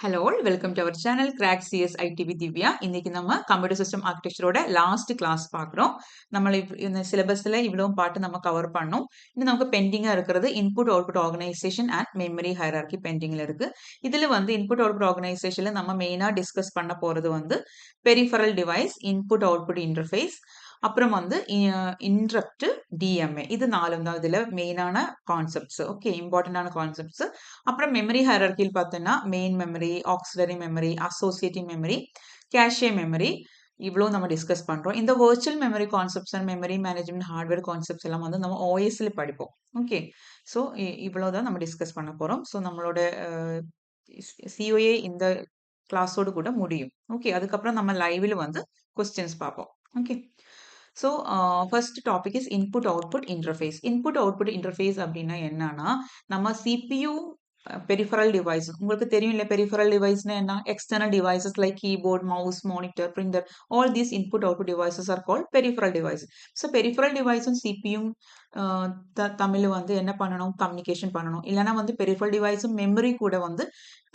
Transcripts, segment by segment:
Hello all, welcome to our channel Crack CS IT with Divya. இன்னைக்கு நம்ம computer system ஆர்கிடெக்சரோட last class பார்க்குறோம். நம்ம இந்த சிலபஸ்ல இவ்வளவு பாட்டு நம்ம கவர் பண்ணோம். இன்னும் நமக்கு பெண்டிங்கா இருக்கிறது input output organisation and memory hierarchy பெண்டிங்ல இருக்கு. இதுல வந்து இன்புட் அவுட்புட் ஆர்கனைசேஷன்ல நம்ம மெயினா டிஸ்கஸ் பண்ண போறது வந்து peripheral device, input output interface, அப்புறம் வந்து இன்டரப்ட், டிஎம்ஏ. இது நாலும் தான் இதுல மெயினான கான்செப்ட்ஸ். ஓகே, இம்பார்ட்டன்டான கான்செப்ட்ஸ். அப்புறம் மெமரி ஹைரார்கியில் பார்த்தோன்னா main memory, auxiliary memory, associative memory, cache memory, இவ்வளோ நம்ம டிஸ்கஸ் பண்றோம். இந்த virtual memory concepts and memory management hardware concepts எல்லாம் வந்து நம்ம ஓஎஸ்ல படிப்போம். ஓகே, ஸோ இவ்வளோதான் நம்ம டிஸ்கஸ் பண்ண போறோம். ஸோ நம்மளோட சிஓஏ இந்த கிளாஸோடு கூட முடியும். ஓகே, அதுக்கப்புறம் நம்ம லைவ்ல வந்து கொஸ்டின்ஸ் பார்ப்போம். Okay, so first topic is input output interface. Input output interface அப்படின்னா என்னன்னா, நம்ம சிபியூ பெரிஃபரல் டிவைஸ் உங்களுக்கு தெரியும் இல்ல, பெரிஃபரல் டிவைஸ்னா என்ன? External devices like keyboard, mouse, monitor, printer, all these input output devices are called peripheral device. So peripheral டிவைஸும் சிபியும் தமிழ் வந்து என்ன பண்ணணும்? கம்யூனிகேஷன் பண்ணணும். இல்லைன்னா வந்து பெரிஃபரல் டிவைஸும் மெமரி கூட வந்து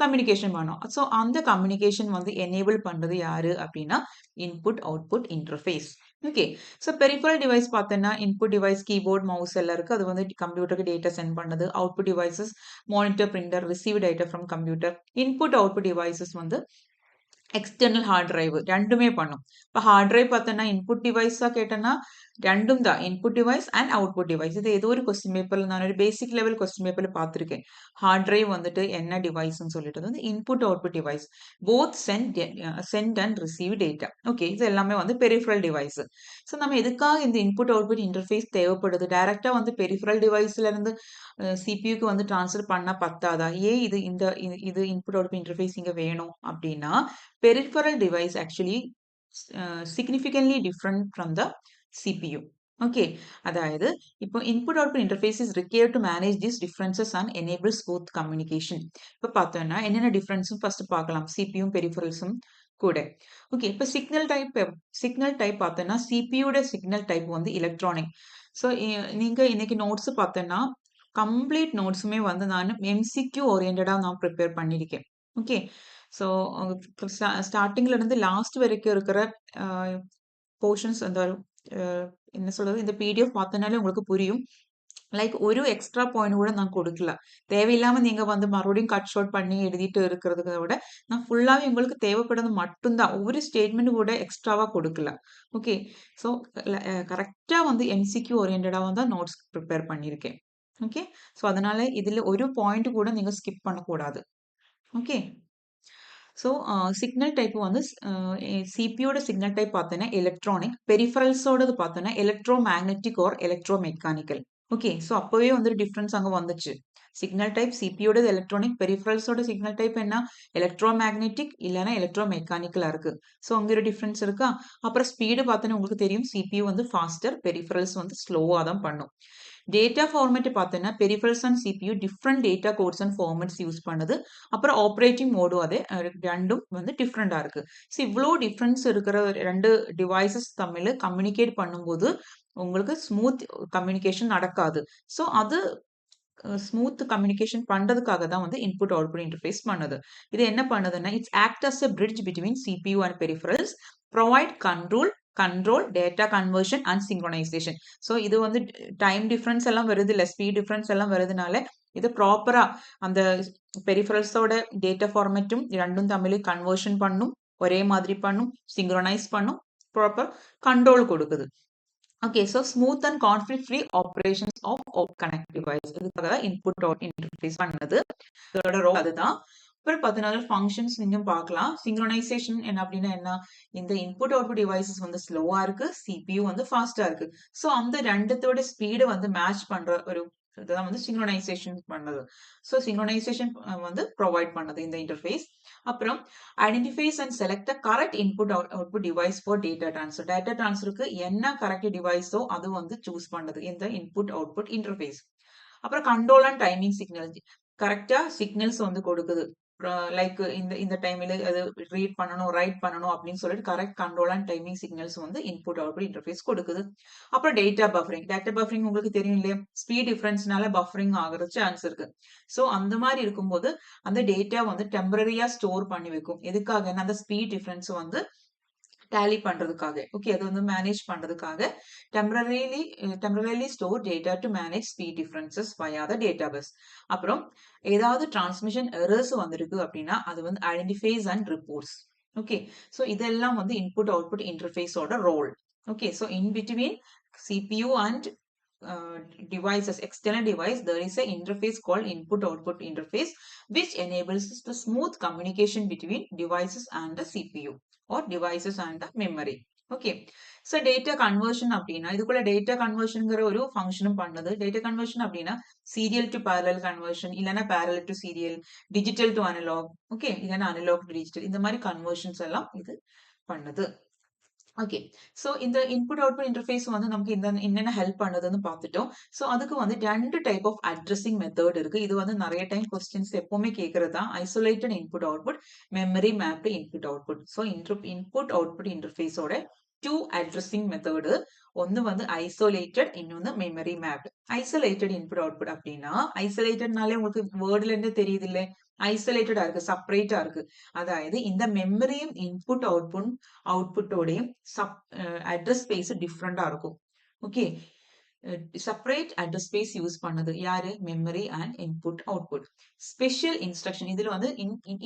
கம்யூனிகேஷன் பண்ணணும். ஸோ அந்த கம்யூனிகேஷன் வந்து எனேபிள் பண்றது யாரு அப்படின்னா input output interface. Okay, so peripheral device பார்த்தோன்னா இன்புட் டிவைஸ் கீபோர்ட், மவுஸ் எல்லாம் இருக்கு. அது வந்து கம்ப்யூட்டருக்கு டேட்டா சென்ட் பண்ணுது. Output devices monitor, printer, receive data from computer. Input output devices வந்து எக்ஸ்டர்னல் ஹார்ட் டிரைவ் ரெண்டுமே பண்ணும். இப்போ ஹார்ட் டிரைவ் பார்த்தோன்னா இன்புட் டிவைஸா கேட்டேன்னா ரெண்டும் தான், input device and output device. இது ஏதோ ஒரு கொஸ்டின் பேப்பர்ல நான் ஒரு பேசிக் லெவல் கொஸ்டின் பேப்பர்ல பார்த்துருக்கேன். ஹார்ட் டிரைவ் வந்துட்டு என்ன டிவைஸ்ன்னு சொல்லிட்டு வந்து input output device, both send and receive data. Okay, இது எல்லாமே வந்து பெரிஃபரல் டிவைஸ். ஸோ நம்ம எதுக்காக இந்த இன்புட் அவுட்புட் இன்டர்ஃபேஸ் தேவைப்படுது? டைரக்டா வந்து பெரிஃபரல் டிவைஸ்ல இருந்து சிபியூக்கு வந்து ட்ரான்ஸ்ஃபர் பண்ணா பத்தாதா? ஏன் இது இன்புட் அவுட்புட் இன்டர்ஃபேஸ் இங்க வேணும் அப்படின்னா, peripheral device actually significantly different from the CPU. Okay, அதாவது இப்போ input output interface is required to manage this differences and enable smooth communication. இப்போ பார்த்தோம்னா என்னென்ன டிஃபரன்ஸும் ஃபர்ஸ்ட் பார்க்கலாம், சிபியும் பெரிஃபரல்ஸும் கூட. ஓகே, இப்போ சிக்னல் டைப் பார்த்தோம்னா சிபியோட சிக்னல் டைப் வந்து எலக்ட்ரானிக். ஸோ நீங்க இன்னைக்கு நோட்ஸ் பார்த்தோன்னா கம்ப்ளீட் நோட்ஸுமே வந்து நான் எம்சிக்யூ ஓரியன்டா நான் ப்ரிப்பேர் பண்ணியிருக்கேன். ஓகே, ஸோ ஸ்டார்டிங்ல இருந்து லாஸ்ட் வரைக்கும் இருக்கிற போர்ஷன்ஸ் அந்த என்ன சொல்றது, இந்த பிடிஎஃப் பார்த்தனாலே உங்களுக்கு புரியும். லைக் ஒரு எக்ஸ்ட்ரா பாயிண்ட் கூட நான் கொடுக்கல. தேவையில்லாம நீங்க வந்து மறுபடியும் கட் ஷார்ட் பண்ணி எழுதிட்டு இருக்கிறத விட நான் ஃபுல்லாவே உங்களுக்கு தேவைப்படுறது மட்டும்தான், ஒவ்வொரு ஸ்டேட்மெண்ட் கூட எக்ஸ்ட்ராவா கொடுக்கல. ஓகே, ஸோ கரெக்டா வந்து எம்சிக்யூ ஓரியன்டா தான் நோட்ஸ் ப்ரிப்பேர் பண்ணியிருக்கேன். ஓகே, ஸோ அதனால இதுல ஒரு பாயிண்ட் கூட நீங்க ஸ்கிப் பண்ணக்கூடாது. ஓகே, ஸோ சிக்னல் டைப் வந்து சிபியோட சிக்னல் டைப் பார்த்தோன்னா எலக்ட்ரானிக், பெரிஃபரல்ஸோடது பார்த்தோன்னா electromagnetic or electromechanical. Okay, so அப்போவே வந்து டிஃப்ரென்ஸ் அங்கே வந்துச்சு. சிக்னல் டைப் சிபியோட எலக்ட்ரானிக், பெரிஃபரல்ஸோட சிக்னல் டைப் என்ன? எலக்ட்ரோ மேக்னெட்டிக் இல்லைன்னா எலக்ட்ரோ மெக்கானிக்கலா இருக்கு. ஸோ அங்கே ஒரு டிஃப்ரென்ஸ் இருக்கா? அப்புறம் ஸ்பீடு பார்த்தோன்னா உங்களுக்கு தெரியும், சிபியூ வந்து ஃபாஸ்டர், பெரிஃபரல்ஸ் வந்து ஸ்லோவாக தான் பண்ணும். டேட்டா ஃபார்மேட் பார்த்தோன்னா peripherals and CPU different data codes and formats use பண்ணுது. அப்புறம் ஆப்ரேட்டிங் மோடும் அதே ரெண்டும் வந்து டிஃப்ரெண்டா இருக்கு. ஸோ இவ்வளோ டிஃப்ரென்ஸ் இருக்கிற ரெண்டு டிவைசஸ் தமிழ் கம்யூனிகேட் பண்ணும்போது உங்களுக்கு ஸ்மூத் கம்யூனிகேஷன் நடக்காது. ஸோ அது ஸ்மூத் கம்யூனிகேஷன் பண்றதுக்காக தான் வந்து இன்புட் அவுட்புட் இன்டர்ஃபேஸ் பண்ணுது. இது என்ன பண்ணுதுன்னா, it's act as a bridge between CPU and peripherals, provide control data conversion and synchronisation. So இது வந்து டைம் டிஃபரன்ஸ் எல்லாம் வருது இல்ல, ஸ்பீட் டிஃபரன்ஸ் எல்லாம் வருதுனால இது ப்ராப்பரா அந்த பெரிஃபரல்ஸோட டேட்டா ஃபார்மேட்டும் ரெண்டும் தமிழ் கன்வர்ஷன் பண்ணும், ஒரே மாதிரி பண்ணும், சிங்க்ரோனைஸ் பண்ணும், ப்ராப்பர் கண்ட்ரோல் கொடுக்குது. Okay, so smooth and conflict free operations of connect device. இதுக்காக தான் இன்புட் அவுட் இன்டர்ஃபேஸ் பண்ணது. இதோட ரோல் அதுதான். அப்புறம் 14 ஃபங்க்ஷன்ஸ் நீங்க பார்க்கலாம். சிங்க்ரோனைசேஷன் என்ன அப்படின்னா என்ன? இந்த இன்புட் அவுட்புட் டிவைசஸ் வந்து ஸ்லோவா இருக்கு, சிபியூ வந்து ஃபாஸ்டா இருக்கு. ஸோ அந்த ரெண்டுத்தோட ஸ்பீடை வந்து மேட்ச் பண்ற ஒரு இதுதான் வந்து சிங்க்ரோனைசேஷன் பண்ணது. ஸோ சிங்க்ரோனைசேஷன் வந்து ப்ரொவைட் பண்ணது இந்த இன்டர்ஃபேஸ். அப்புறம் identifies and select correct input output device for data transfer. Data ட்ரான்ஸ்ஃபருக்கு என்ன கரெக்ட் டிவைஸோ அது வந்து சூஸ் பண்ணது இந்த இன்புட் அவுட்புட் இன்டர்ஃபேஸ். அப்புறம் கண்ட்ரோல் அண்ட் டைமிங் சிக்னல், கரெக்டா சிக்னல்ஸ் வந்து கொடுக்குது. லைக் இந்த டைம்ல அது ரீட் பண்ணணும், ரைட் பண்ணணும் அப்படின்னு சொல்லிட்டு correct control and timing signals வந்து இன்புட் அவுட்புட் இன்டர்ஃபேஸ் கொடுக்குது. அப்புறம் டேட்டா பஃபரிங் உங்களுக்கு தெரியும் இல்லையா, ஸ்பீட் டிஃபரன்ஸ்னால பஃபரிங் ஆகுறது சான்ஸ் இருக்கு. ஸோ அந்த மாதிரி இருக்கும்போது அந்த டேட்டா வந்து டெம்பரரியா ஸ்டோர் பண்ணி வைக்கும். எதுக்காக, அந்த ஸ்பீட் டிஃபரன்ஸ் வந்து டேலி பண்றதுக்காக. ஓகே, அது வந்து மேனேஜ் பண்றதுக்காக temporarily store data to manage speed differences via the database. அப்புறம் ஏதாவது டிரான்ஸ்மிஷன் எரர்ஸ் வந்திருக்கு அப்படின்னா அது வந்து identifies and reports. Okay, so இதெல்லாம் வந்து இன்புட் அவுட்புட் இன்டர்ஃபேஸோட role. Okay, so in between CPU and devices, external device, there is an interface called input output interface which enables the smooth communication between devices and the CPU or devices and the memory. Okay, so data conversion அப்படின்னா இதுக்குள்ள data conversionங்கிற ஒரு ஃபங்க்ஷனும் பண்ணுது. data conversion அப்படின்னா serial to parallel conversion, இல்லைன்னா parallel to serial, digital to analog, okay, இல்லைன்னா analog to digital, இந்த மாதிரி conversions எல்லாம் இது பண்ணுது. ஓகே, ஸோ இந்த இன்புட் அவுட்புட் இன்டர்ஃபேஸ் வந்து நமக்கு என்னென்ன ஹெல்ப் பண்ணுதுன்னு பார்த்துட்டோம். ஸோ அதுக்கு வந்து 2 டைப் ஆஃப் அட்ரஸிங் மெத்தட் இருக்கு. இது வந்து நிறைய டைம் கொஸ்டின்ஸ் எப்பவுமே கேட்கறது தான். Isolated input output, memory mapped input output. So input output இன்டர்ஃபேஸோட 2 அட்ரஸிங் மெத்தடு. ஒன்று வந்து ஐசோலேட்டட், இன்னொன்று memory mapped. Isolated input output அப்படின்னா, ஐசோலேட்டட்னாலே உங்களுக்கு வேர்ட்ல இருந்து தெரியுது இல்லை, ஐசோலேட்டடா இருக்கு, செப்பரேட்டா இருக்கு. அதாவது இந்த மெமரியும் இன்புட் அவுட்புட்டோடையும் அட்ரஸ் ஸ்பேஸ் டிஃப்ரெண்டா இருக்கும். Okay, separate address space use பண்ணது யாரு, memory and input output. Special instruction இதுல வந்து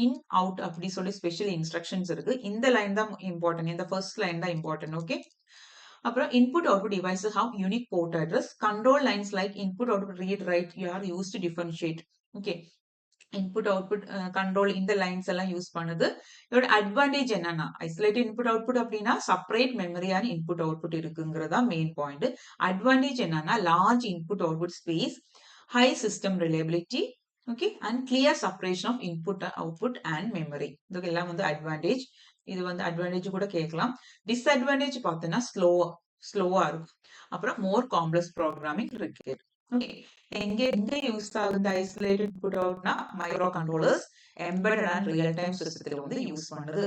இன் அவுட் அப்படி சொல்லி ஸ்பெஷல் இன்ஸ்ட்ரக்ஷன்ஸ் இருக்கு. இந்த லைன் தான் இம்பார்ட்டன்ட், இந்த ஃபர்ஸ்ட் லைன் தான் இம்பார்ட்டன்ட். ஓகே, அப்புறம் input output devices have unique port address. Control lines like input output read write are use to differentiate. Okay, input output control இந்த lines எல்லாம் use பண்ணுது. இதோட அட்வான்டேஜ் என்னன்னா, isolated input output அப்படின்னா separate memory and input output இருக்குங்கிறதா main point. Advantage என்னன்னா large input output space, high system reliability, okay, and clear separation of input output and memory. இதுக்கெல்லாம் வந்து அட்வான்டேஜ். இது வந்து அட்வான்டேஜ் கூட கேட்கலாம். டிஸ்அட்வான்டேஜ் பார்த்தோன்னா ஸ்லோவா இருக்கும். அப்புறம் மோர் காம்ப்ளெக்ஸ் ப்ரோக்ராமிங் இருக்கு. ஓகே, எங்க யூஸ் ஆகுது ஐசோலேட்டட் இன்புட் அவுட்னா microcontrollers, embedded and real time சிஸ்டத்துல வந்து யூஸ் பண்ணுது.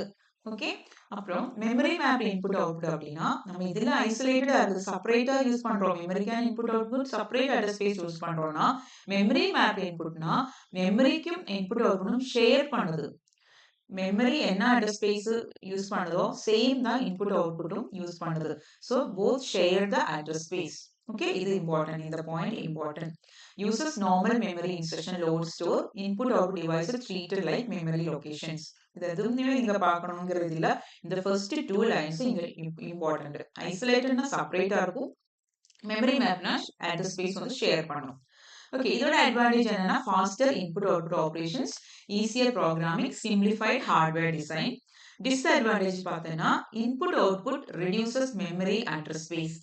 ஓகே, அப்புறம் மெமரி மேப் இன்புட் அவுட்புட் அப்படின்னா நம்ம இதுல ஐசோலேட்டடா இருக்கு, செப்பரேட்டா யூஸ் பண்றோம். மெமரிக்கான input output separate address space use பண்றோம்னா, மெமரி மேப் இன்புட்னா மெமரிக்கும் இன்புட் அவுட்புட்டும் ஷேர் பண்ணுது. மெமரி என்ன அட்ரஸ் ஸ்பேஸ் யூஸ் பண்ணுதோ சேம் தான் இன்புட் அவுட்புட்டும் யூஸ் பண்ணுது. So both share the address space. Okay, இது இம்பார்ட்டன்ட், இந்த point important. Uses normal memory instruction load store input out devices treated like memory locations. இது எதுவுமே நீங்க பார்க்கணுங்கிறது இல்ல. இந்த ஃபர்ஸ்ட் 2 லைன்ஸ் இங்க இம்பார்ட்டன்ட். ஐசோலேட்டட்னா செப்பரேட்டா இருக்கும், மெமரி மேப்னா அட்ரஸ் ஸ்பேஸ் வந்து ஷேர் பண்ணும். ஓகே, இதோட அட்வான்டேஜ் என்னன்னா faster input output operations, easier programming, simplified hardware design. Disadvantage பார்த்தோன்னா input output reduces memory address space.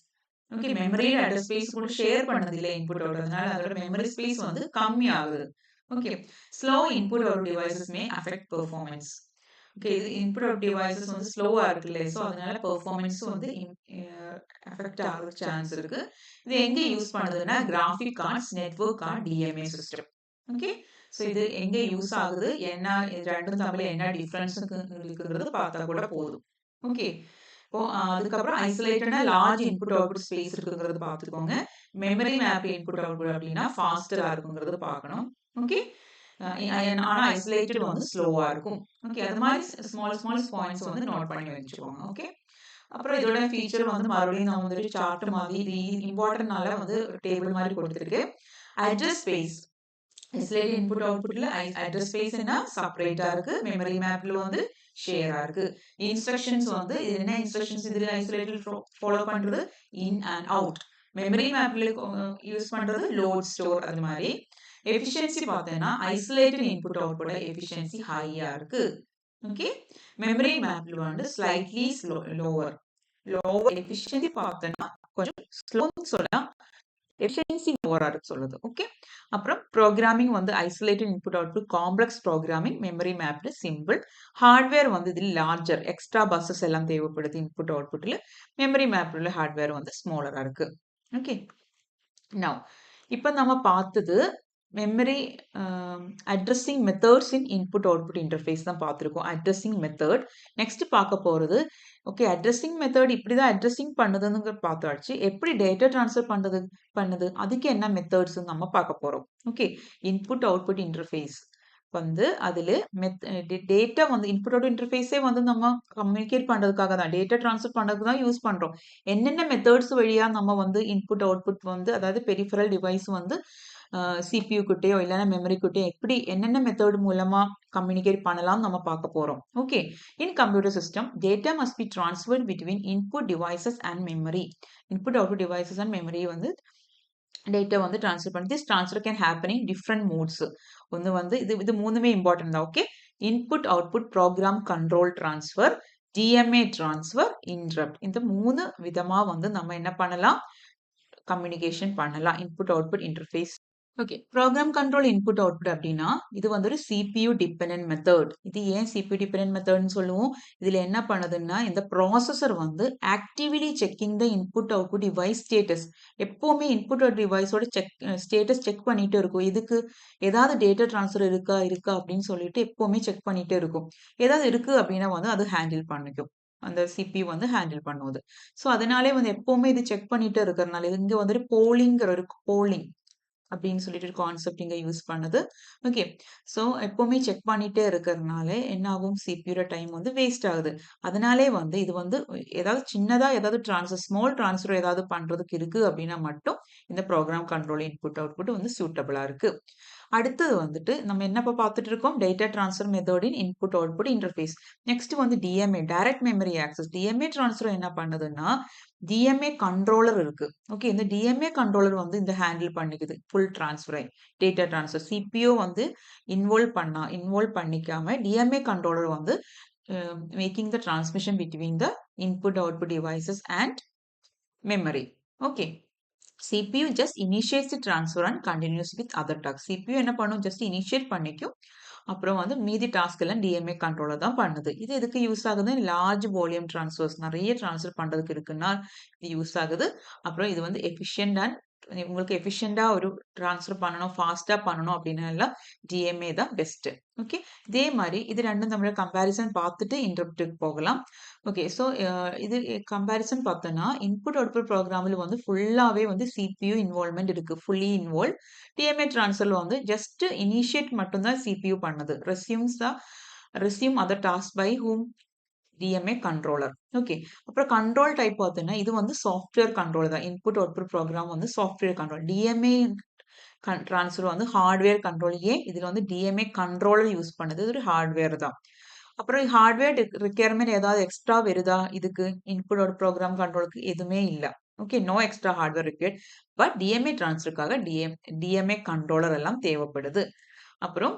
Okay, memory address space கூட ஷேர் பண்ணது இல்லை இன்புட் அவுட், அதனால அதோட மெமரி ஸ்பேஸ் வந்து கம்மி ஆகுது. Okay, slow input out devices மே அஃபெக்ட் பெர்ஃபார்மன்ஸ். ஓகே, இது இன்புட் அவுட் டிவைசஸ் வந்து ஸ்லோவா இருக்குல்ல, ஸோ அதனால பெர்ஃபார்மன்ஸ் வந்து அஃபெக்ட் ஆக சான்ஸ் இருக்கு. இது எங்க யூஸ் பண்ணுதுன்னா graphic cards, network card, DMA system. Okay, so இது எங்க யூஸ் ஆகுது, என்ன ரெண்டும் தமிழ் என்ன டிஃபரன்ஸ் இருக்குங்கிறது பார்த்தா கூட போதும். ஓகே, இப்போ அதுக்கப்புறம் ஐசோலேட்டடா லார்ஜ் இன்புட் அவுட்புட் ஸ்பேஸ் இருக்குங்கிறது பார்த்துக்கோங்க. மெமரி மேப் இன்புட் அவுட்புட் அப்படின்னா ஃபாஸ்டரா இருக்குங்கிறது பார்க்கணும். ஓகே, ஆனா ஐசோலேட்டட் வந்து ஸ்லோவா இருக்கும். ஓகே, அது மாதிரி ஸ்மால் பாயிண்ட்ஸ் வந்து நோட் பண்ணி வச்சுக்கோங்க. ஓகே, அப்புறம் இதோட ஃபீச்சர் வந்து மறுபடியும் நான் வந்துட்டு சார்ட் மாதிரி இது இம்பார்ட்டன்ட்னால வந்து டேபிள் மாதிரி கொடுத்துருக்கு. அட்ரஸ் ஸ்பேஸ் ஐசோலேட்டட் இன்புட் அவுட்புட்ல அட்ரஸ் ஸ்பேஸ் என்ன செப்பரேட்டா இருக்கு, மெமரி மேப்ல வந்து ஷேரா இருக்கு. இன்ஸ்ட்ரக்ஷன்ஸ் வந்து என்ன இன்ஸ்ட்ரக்ஷன்ஸ் இதுல ஐசோலேட்டட் ஃபாலோ பண்றது, இன் அண்ட் அவுட். மெமரி மேப்ல யூஸ் பண்றது லோட் ஸ்டோர். அது மாதிரி எஃபிஷியன்சி பார்த்தேன்னா ஐசோலேட்டட் இன்புட் அவுட்புட் எஃபிஷியன்சி ஹையா இருக்கு. ஓகே, மெமரி மேப்ல வந்து ஸ்லைட்லி லோவர் எஃபிஷியன்சி பார்த்தேன்னா கொஞ்சம் ஸ்லோன்னு சொல்லலாம், எஃபிஷியன்சி லோவரா இருக்கு சொல்லுது. ஓகே, அப்புறம் ப்ரோக்ராமிங் வந்து isolated input output complex programming, memory mapped simple. Hardware வந்து இதில் லார்ஜர் எக்ஸ்ட்ரா பஸ்ஸஸ் எல்லாம் தேவைப்படுது இன்புட் அவுட்புட்ல. மெமரி மேப்ல ஹார்ட்வேர் வந்து ஸ்மாலரா இருக்கு. ஓகே, நவ் இப்போ நம்ம பார்த்தது மெமரி அட்ரஸிங் மெத்தட்ஸ் இன் இன்புட் அவுட்புட் இன்டர்ஃபேஸ் தான் பார்த்துருக்கோம். Addressing method. நெக்ஸ்ட் பார்க்க போறது, ஓகே அட்ரஸிங் மெத்தட் இப்படிதான் அட்ரஸிங் பண்ணுதுன்னு பார்த்தாச்சு. எப்படி டேட்டா ட்ரான்ஸ்ஃபர் பண்ணுது அதுக்கு என்ன மெத்தட்ஸ் நம்ம பார்க்க போறோம். ஓகே இன்புட் அவுட்புட் இன்டர்ஃபேஸ் வந்து அதில் டேட்டா வந்து இன்புட் அவுட் இன்டர்ஃபேஸே வந்து நம்ம கம்யூனிகேட் பண்ணுறதுக்காக தான் டேட்டா ட்ரான்ஸ்ஃபர் பண்ணுறதுக்கு தான் யூஸ் பண்ணுறோம். என்னென்ன மெத்தட்ஸ் வழியாக நம்ம வந்து இன்புட் அவுட்புட் வந்து அதாவது பெரிஃபரல் டிவைஸ் வந்து சிபியூ கிட்டயோ இல்லைன்னா மெமரி கிட்டயோ எப்படி என்னென்ன மெத்தட் மூலமா கம்யூனிகேட் பண்ணலாம் நம்ம பார்க்க போறோம். Okay in computer system data must be transferred between input devices and memory. Input output devices and memory வந்து டேட்டா வந்து ட்ரான்ஸ்ஃபர் பண்ணி this transfer can happen in different modes. ஒன்று வந்து இது மூணுமே இம்பார்ட்டன்ட் தான். Okay input output program control transfer, DMA transfer, interrupt. இந்த 3 விதமா வந்து நம்ம என்ன பண்ணலாம் கம்யூனிகேஷன் பண்ணலாம் input output interface. Okay program control input output அப்படின்னா இது வந்து ஒரு சிபியூ டிபெண்டன்ட் மெத்தட். இது ஏன் சிபியூ டிபெண்டன்ட் மெத்தட்னு சொல்லுவோம், இதுல என்ன பண்ணுதுன்னா இந்த ப்ராசஸர் வந்து ஆக்டிவ்லி செக்கிங் த இன்புட் அவுட்புட் டிவைஸ் ஸ்டேட்டஸ். எப்பவுமே இன்புட் அவுட் டிவைஸோட ஸ்டேட்டஸ் செக் பண்ணிட்டு இருக்கும். இதுக்கு ஏதாவது டேட்டா ட்ரான்ஸ்ஃபர் இருக்கா அப்படின்னு சொல்லிட்டு எப்பவுமே செக் பண்ணிட்டே இருக்கும். ஏதாவது இருக்கு அப்படின்னா வந்து அது ஹேண்டில் பண்ணிக்கும். அந்த சிபியூ வந்து ஹேண்டில் பண்ணுவது. ஸோ அதனாலே வந்து எப்பவுமே இது செக் பண்ணிட்டு இருக்கிறதுனால இங்க வந்துட்டு போலிங் அப்படின்னு சொல்லிட்டு ஒரு கான்செப்ட் இங்க யூஸ் பண்ணுது. ஓகே ஸோ எப்பவுமே செக் பண்ணிட்டே இருக்கிறதுனால என்ன ஆகும் சிபியூட டைம் வந்து வேஸ்ட் ஆகுது. அதனாலே வந்து இது வந்து ஏதாவது சின்னதா ஏதாவது ஸ்மால் ட்ரான்ஸ்ஃபர் ஏதாவது பண்றதுக்கு இருக்கு அப்படின்னா மட்டும் இந்த ப்ரோக்ராம் கண்ட்ரோல் இன்புட் அவுட்புட் வந்து சூட்டபிளா இருக்கு. அடுத்தது வந்துட்டு நம்ம என்ன இப்போ பார்த்துட்டு இருக்கோம் data transfer method in input output interface. Next வந்து DMA direct memory access. DMA transfer என்ன பண்ணுதுன்னா டிஎம்ஏ கண்ட்ரோலர் இருக்கு. ஓகே இந்த டிஎம்ஏ கண்ட்ரோலர் வந்து இந்த ஹேண்டில் பண்ணிக்குது ஃபுல் ட்ரான்ஸ்ஃபரை டேட்டா ட்ரான்ஸ்ஃபர். சிபிஓ வந்து இன்வால்வ் பண்ணிக்காம டிஎம்ஏ கண்ட்ரோலர் வந்து making the transmission between the input output devices and memory. Okay. CPU just initiates the transfer and continues with other tasks. CPU என்ன பண்ணும் just initiate பண்ணிக்கும். அப்புறம் வந்து மீதி டாஸ்க் எல்லாம் டிஎம்ஏ கண்ட்ரோலர் தான் பண்ணுது. இது எதுக்கு யூஸ் ஆகுது லார்ஜ் வால்யூம் டிரான்ஸ்ஃபர்ஸ் நிறைய டிரான்ஸ்ஃபர் பண்றதுக்கு இருக்குன்னா இது யூஸ் ஆகுது. அப்புறம் இது வந்து எஃபிஷியன்ட் அண்ட் உங்களுக்கு எஃபிஷியண்டா ஒரு டிரான்ஸ்ஃபர் பண்ணணும் ஃபாஸ்டா பண்ணணும் அப்படின்னா டிஎம்ஏ தான் பெஸ்ட். ஓகே இதே மாதிரி இது ரெண்டும் நம்மளோட கம்பேரிசன் பார்த்துட்டு இன்டர்ப்டுக்கு போகலாம். ஓகே ஸோ இது கம்பேரிசன் பார்த்தோன்னா இன்புட் அவுட்புட் ப்ரோக்ராமில் வந்து ஃபுல்லாகவே வந்து சிபியூ இன்வால்மெண்ட் இருக்கு ஃபுல்லி இன்வால்வ். டிஎம்ஏ ட்ரான்ஸ்ஃபர் வந்து ஜஸ்ட் இனிஷியேட் மட்டும்தான் சிபியூ பண்ணுது. Resume other task by whom DMA controller. Okay அப்புறம் கண்ட்ரோல் டைப் பார்த்தீங்கன்னா இது வந்து சாஃப்ட்வேர் கண்ட்ரோல் தான். இன்புட் அவுட்புட் ப்ரோக்ராம் வந்து சாஃப்ட்வேர் கண்ட்ரோல். டிஎம்ஏ ட்ரான்ஸ்ஃபர் வந்து ஹார்ட்வேர் கண்ட்ரோல். ஏன் இதில் வந்து டிஎம்ஏ கண்ட்ரோலர் யூஸ் பண்ணுது ஒரு ஹார்ட்வேர் தான். அப்புறம் ஹார்ட்வேர் ரிக்யர்மெண்ட் ஏதாவது எக்ஸ்ட்ரா வருதா இதுக்கு இன்புட் அவுட் ப்ரோக்ராம் கண்ட்ரோலுக்கு எதுவுமே இல்லை. Okay no extra hardware required. But DMA ட்ரான்ஸ்ஃபருக்காக டிஎம்ஏ கண்ட்ரோலர் எல்லாம் தேவைப்படுது. அப்புறம்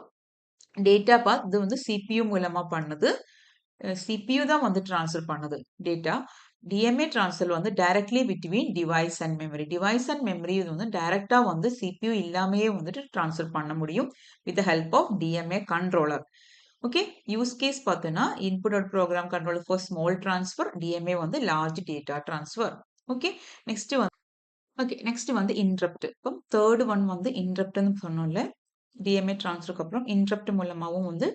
டேட்டா பாத் இது வந்து சிபியூ மூலமா பண்ணுது. சிபியூ தான் வந்து ட்ரான்ஸ்ஃபர் பண்ணுது டேட்டா. டிஎம்ஏ ட்ரான்ஸ்ஃபர் வந்து directly between device and memory. Device and memory இது வந்து டைரக்டா வந்து சிபியூ இல்லாமையே வந்துட்டு ட்ரான்ஸ்ஃபர் பண்ண முடியும் with the help of DMA controller. Okay use case பார்த்தோன்னா input out program control for small transfer, DMA வந்து large data transfer. Okay next வந்து இன்டரப்ட். இப்போ தேர்ட் ஒன் வந்து இன்டரப்ட்னு சொன்னோம்ல டிஎம்ஏ ட்ரான்ஸ்ஃபருக்கு அப்புறம் இன்டரப்ட் மூலமாகவும் வந்து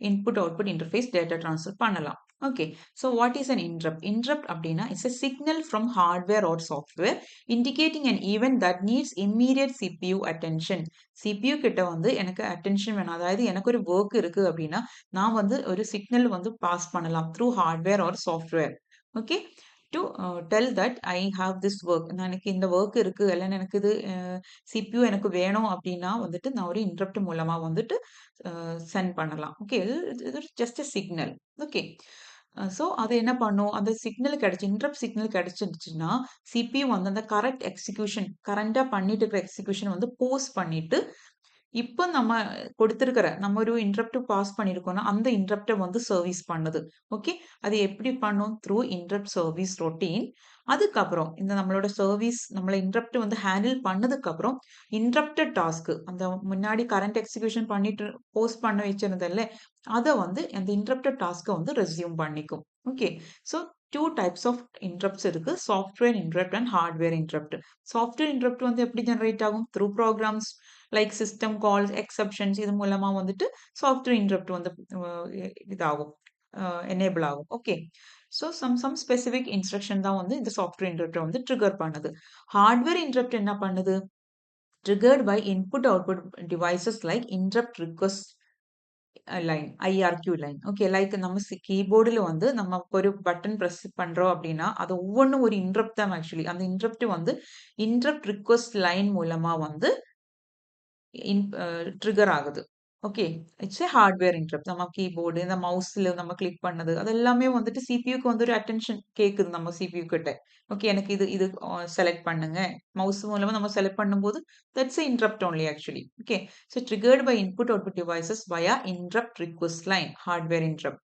input output interface data transfer பண்ணலாம். Okay so what is an interrupt? Interrupt அப்படின்னா it's a signal from hardware or software indicating an event that needs immediate CPU attention. CPU கிட்ட வந்து எனக்கு அட்டென்ஷன் வேணும். அதாவது எனக்கு ஒரு ஒர்க் இருக்கு அப்படின்னா நான் வந்து ஒரு சிக்னல் வந்து பாஸ் பண்ணலாம் through hardware or software. Okay to tell that I have this work. எனக்கு இந்த ஒர்க் இருக்கு இல்லைன்னா எனக்கு இது சிபியூ எனக்கு வேணும் அப்படின்னா வந்துட்டு நான் ஒரு இன்டரப்ட் மூலமா வந்துட்டு சென்ட் பண்ணலாம். ஓகே இது just a signal. Okay so அது என்ன பண்ணும் அந்த சிக்னல் இன்டரப்ட் சிக்னல் கிடைச்சிருச்சுன்னா சிபியூ வந்து அந்த கரண்டா பண்ணிட்டு இருக்கிற எக்ஸிக்யூஷன் வந்து போஸ்ட் பண்ணிட்டு இப்போ நம்ம கொடுத்துருக்கிற நம்ம ஒரு இன்டரப்ட் பாஸ் பண்ணியிருக்கோம்னா அந்த இன்டரப்டை வந்து சர்வீஸ் பண்ணுது. ஓகே அது எப்படி பண்ணும் த்ரூ இன்டரப்ட் சர்வீஸ் ரொட்டீன். அதுக்கப்புறம் இந்த நம்மளோட சர்வீஸ் நம்மளை இன்டரப்ட் வந்து ஹேண்டில் பண்ணதுக்கு அப்புறம் இன்டரப்டட் டாஸ்க் அந்த முன்னாடி கரண்ட் எக்ஸிக்யூஷன் பண்ணிட்டு போஸ்ட் பண்ண வச்சிருந்தல்ல அதை வந்து அந்த இன்டரப்டட் டாஸ்க்கை வந்து ரெஸ்யூம் பண்ணிக்கும். Okay so 2 types of interrupts இருக்கு software interrupt and hardware interrupt. Software interrupt வந்து எப்படி ஜெனரேட் ஆகும் through programs like system calls exceptions இது மூலமா வந்துட்டு சாஃப்ட்வேர் இன்டரப்ட் வந்து இதாகும் எனேபிள் ஆகும். Okay, so some specific instruction தான் வந்து இந்த சாஃப்ட்வேர் இன்டரப்ட் வந்து ட்ரிகர் பண்ணுது. ஹார்ட்வேர் இன்டரப்ட் என்ன பண்ணுது? Triggered by input-output devices like interrupt request line IRQ line. Okay, like நம்ம கீபோர்டில் வந்து நம்ம ஒரு பட்டன் ப்ரெஸ் பண்றோம் அப்படின்னா அது ஒவ்வொன்றும் ஒரு இன்டரப்ட் தான். ஆக்சுவலி அந்த இன்டரப்ட் வந்து இன்டரப்ட் ரிக்வெஸ்ட் லைன் மூலமா வந்து ட்ரிகர் ஆகுது. Okay, it's A hardware interrupt. நம்ம கீபோர்டு இந்த மவுஸ்ல நம்ம கிளிக் பண்ணது அது எல்லாமே வந்துட்டு சிபியூக்கு வந்து ஒரு அட்டென்ஷன் கேக்குது நம்ம சிபியூ கிட்ட. ஓகே, எனக்கு இது இது செலக்ட் பண்ணுங்க. மவுஸ் மூலமா நம்ம செலக்ட் பண்ணும்போது that's interrupt only actually. Okay, so triggered by input output devices via interrupt request line hardware interrupt.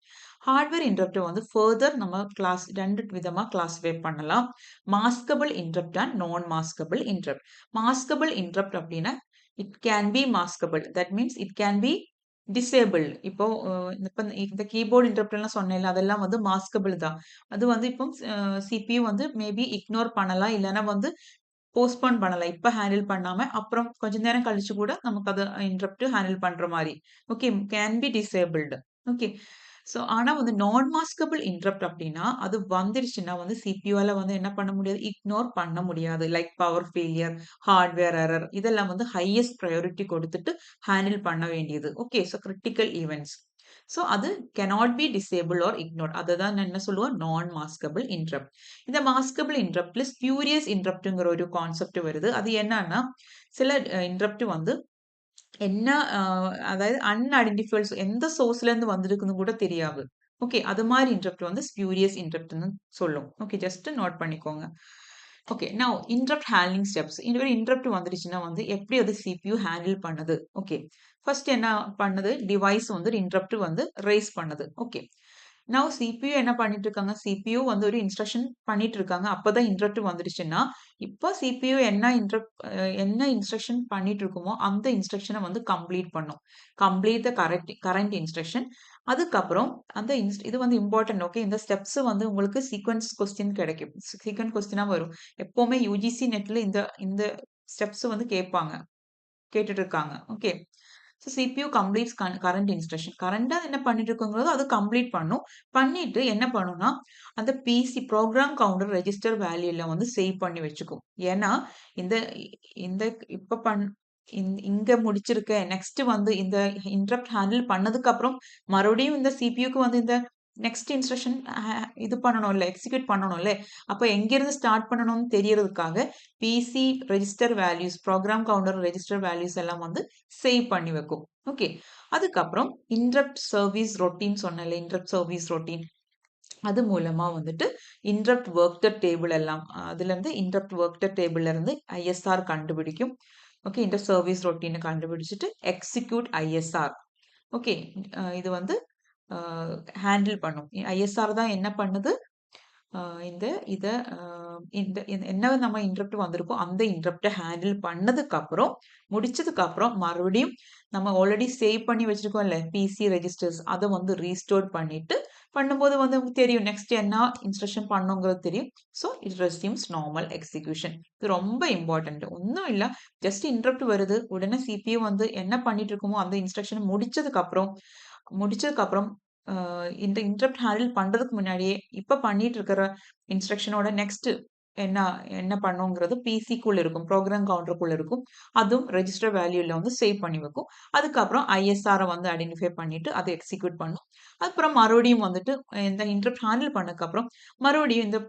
Hardware interrupt வந்து ஃபர்தர் நம்ம கிளாஸ் 2 விதமா கிளாஸிஃபை பண்ணலாம். Maskable interrupt and non maskable interrupt. Maskable interrupt அப்படின்னா it can be maskable. That means it can be disable. இப்போ இப்ப இந்த keyboard interrupt எல்லாம் சொன்னேன்ல அதெல்லாம் வந்து மாஸ்கபிள் தான். அது வந்து இப்போ சிபியூ வந்து மேபி இக்னோர் பண்ணலாம், இல்லைன்னா வந்து போஸ்ட்போன் பண்ணலாம். இப்ப ஹேண்டில் பண்ணாம அப்புறம் கொஞ்ச நேரம் கழிச்சு கூட நமக்கு அது இன்டரப்ட் ஹேண்டில் பண்ற மாதிரி. Okay, can be disabled. Okay, so ஆனா வந்து நான் மாஸ்கபிள் இன்டரப்ட் அப்படின்னா அது வந்துருச்சுன்னா வந்து சிபியூவால வந்து என்ன பண்ண முடியாது, இக்னோர் பண்ண முடியாது. Like power failure, hardware error இதெல்லாம் வந்து ஹையஸ்ட் ப்ரையாரிட்டி கொடுத்துட்டு ஹேண்டில் பண்ண வேண்டியது. Okay, so critical events. So அது cannot be disable or ignore. அதை தான் என்ன சொல்லுவோம், நான் மாஸ்கபிள் இன்டரப்ட். இந்த மாஸ்கபிள் இன்டரப்ட்ல ஸ்பியூரியஸ் இன்டரப்ட்ங்கிற ஒரு கான்செப்ட் வருது. அது என்னன்னா சில இன்டரப்ட் வந்து என்ன அதாவது அன்ஐடென்டிஃபைட் எந்த சோர்ஸ்ல இருந்து வந்திருக்குன்னு கூட தெரியாது. ஓகே, அது மாதிரி இன்டரப்ட் வந்து ஸ்பியூரியஸ் இன்டரப்ட்னு சொல்லும். ஓகே, ஜஸ்ட் நோட் பண்ணிக்கோங்க. Okay, now interrupt handling steps. இந்த இன்டரப்ட் வந்துருச்சுன்னா வந்து எப்படி அது சிபியூ ஹேண்டில் பண்ணுது. ஓகே, ஃபர்ஸ்ட் என்ன பண்ணுது, டிவைஸ் வந்து இன்டரப்ட் வந்து ரைஸ் பண்ணுது. ஓகே, நவ் சிபியூ என்ன பண்ணிட்டு இருக்காங்க, சிபியூ வந்து ஒரு இன்ஸ்ட்ரக்ஷன் பண்ணிட்டு இருக்காங்க. அப்பதான் இன்டரப்ட் வந்துருச்சுன்னா இப்போ சிபியூ என்ன இன்ஸ்ட்ரக்ஷன் பண்ணிட்டு இருக்குமோ அந்த இன்ஸ்ட்ரக்ஷனை வந்து கம்ப்ளீட் பண்ணும். Complete the current instruction. அதுக்கப்புறம் அந்த இது வந்து இம்பார்ட்டன்ட். ஓகே, இந்த ஸ்டெப்ஸ் வந்து உங்களுக்கு சீக்வன்ஸ் கொஸ்டின் கிடைக்கும். சீக்வன்ஸ் கொஸ்டினா வரும். எப்பவுமே யுஜிசி நெட்ல இந்த இந்த ஸ்டெப்ஸ் வந்து கேட்டுட்டு இருக்காங்க. Okay, so CPU completes current instruction. கரண்டா என்ன பண்ணிட்டு இருக்குங்கிறதோ அது கம்ப்ளீட் பண்ணும். பண்ணிட்டு என்ன பண்ணும்னா அந்த பிசி ப்ரோக்ராம் கவுண்டர் ரெஜிஸ்டர் வேல்யூல வந்து சேவ் பண்ணி வச்சுக்கும். ஏன்னா இந்த இந்த இப்ப இங்க முடிச்சிருக்க நெக்ஸ்ட் வந்து இந்த இன்டரப்ட் ஹேண்டில் பண்ணதுக்கு அப்புறம் மறுபடியும் இந்த சிபியூக்கு வந்து இந்த நெக்ஸ்ட் இன்ஸ்ட்ரக்ஷன் இது பண்ணணும்ல, எக்ஸிக்யூட் பண்ணணும்ல. அப்ப எங்கிருந்து ஸ்டார்ட் பண்ணணும்னு தெரியறதுக்காக PC register values, program counter register values எல்லாம் வந்து சேவ் பண்ணி வைக்கும். ஓகே, அதுக்கப்புறம் இன்டரப்ட் சர்வீஸ் ரொட்டீன் சொன்னல, இன்டரப்ட் சர்வீஸ் ரொட்டீன் அது மூலமா வந்துட்டு இன்டரப்ட் ஒர்க்டர் டேபிள் எல்லாம் அதுல இருந்து இன்டரப்ட் ஒர்க்டர் டேபிள்ல இருந்து ஐஎஸ்ஆர் கண்டுபிடிக்கும். ஓகே, இன்டர் சர்வீஸ் ரொட்டீன் கண்டுபிடிச்சிட்டு எக்ஸிக்யூட் ஐஎஸ்ஆர். ஓகே, இது வந்து ஹேண்டில் பண்ணும். ஐஎஸ்ஆர் தான் என்ன பண்ணுது, இந்த இத இந்த என்ன நம்ம இன்டரப்ட் வந்திருக்கோ அந்த இன்டரப்ட ஹேண்டில் பண்ணதுக்கு அப்புறம் முடிச்சதுக்கு அப்புறம் மறுபடியும் நம்ம ஆல்ரெடி சேவ் பண்ணி வச்சிருக்கோம்ல பிசி ரெஜிஸ்டர்ஸ் அதை வந்து ரீஸ்டோர் பண்ணிட்டு பண்ணும்போது வந்து தெரியும் நெக்ஸ்ட் என்ன இன்ஸ்ட்ரக்ஷன் பண்ணுங்கிறது தெரியும். So it resumes normal execution. இது ரொம்ப இம்பார்ட்டன்ட். ஒன்றும் இல்லை, ஜஸ்ட் இன்டரப்ட் வருது, உடனே சிபியூ வந்து என்ன பண்ணிட்டு இருக்குமோ அந்த இன்ஸ்ட்ரக்ஷன் முடிச்சதுக்கு அப்புறம் இந்த இன்டரப்ட் ஹேண்டில் பண்றதுக்கு முன்னாடியே இப்ப பண்ணிட்டு இருக்கிற இன்ஸ்ட்ரக்ஷனோட நெக்ஸ்ட் என்ன என்ன பண்ணுங்கிறது பிசிக்குள்ள இருக்கும், ப்ரோக்ராம் கவுண்டருக்குள்ள இருக்கும். அதுவும் ரெஜிஸ்டர் வேல்யூல வந்து சேவ் பண்ணி வைக்கும். அதுக்கப்புறம் ஐஎஸ்ஆரை வந்து ஐடென்டிஃபை பண்ணிட்டு அதை எக்ஸிக்யூட் பண்ணும். அப்புறம் மறுபடியும் வந்துட்டு இந்த இன்டரப்ட் ஹேண்டில் பண்ணதுக்கு அப்புறம் மறுபடியும் இந்த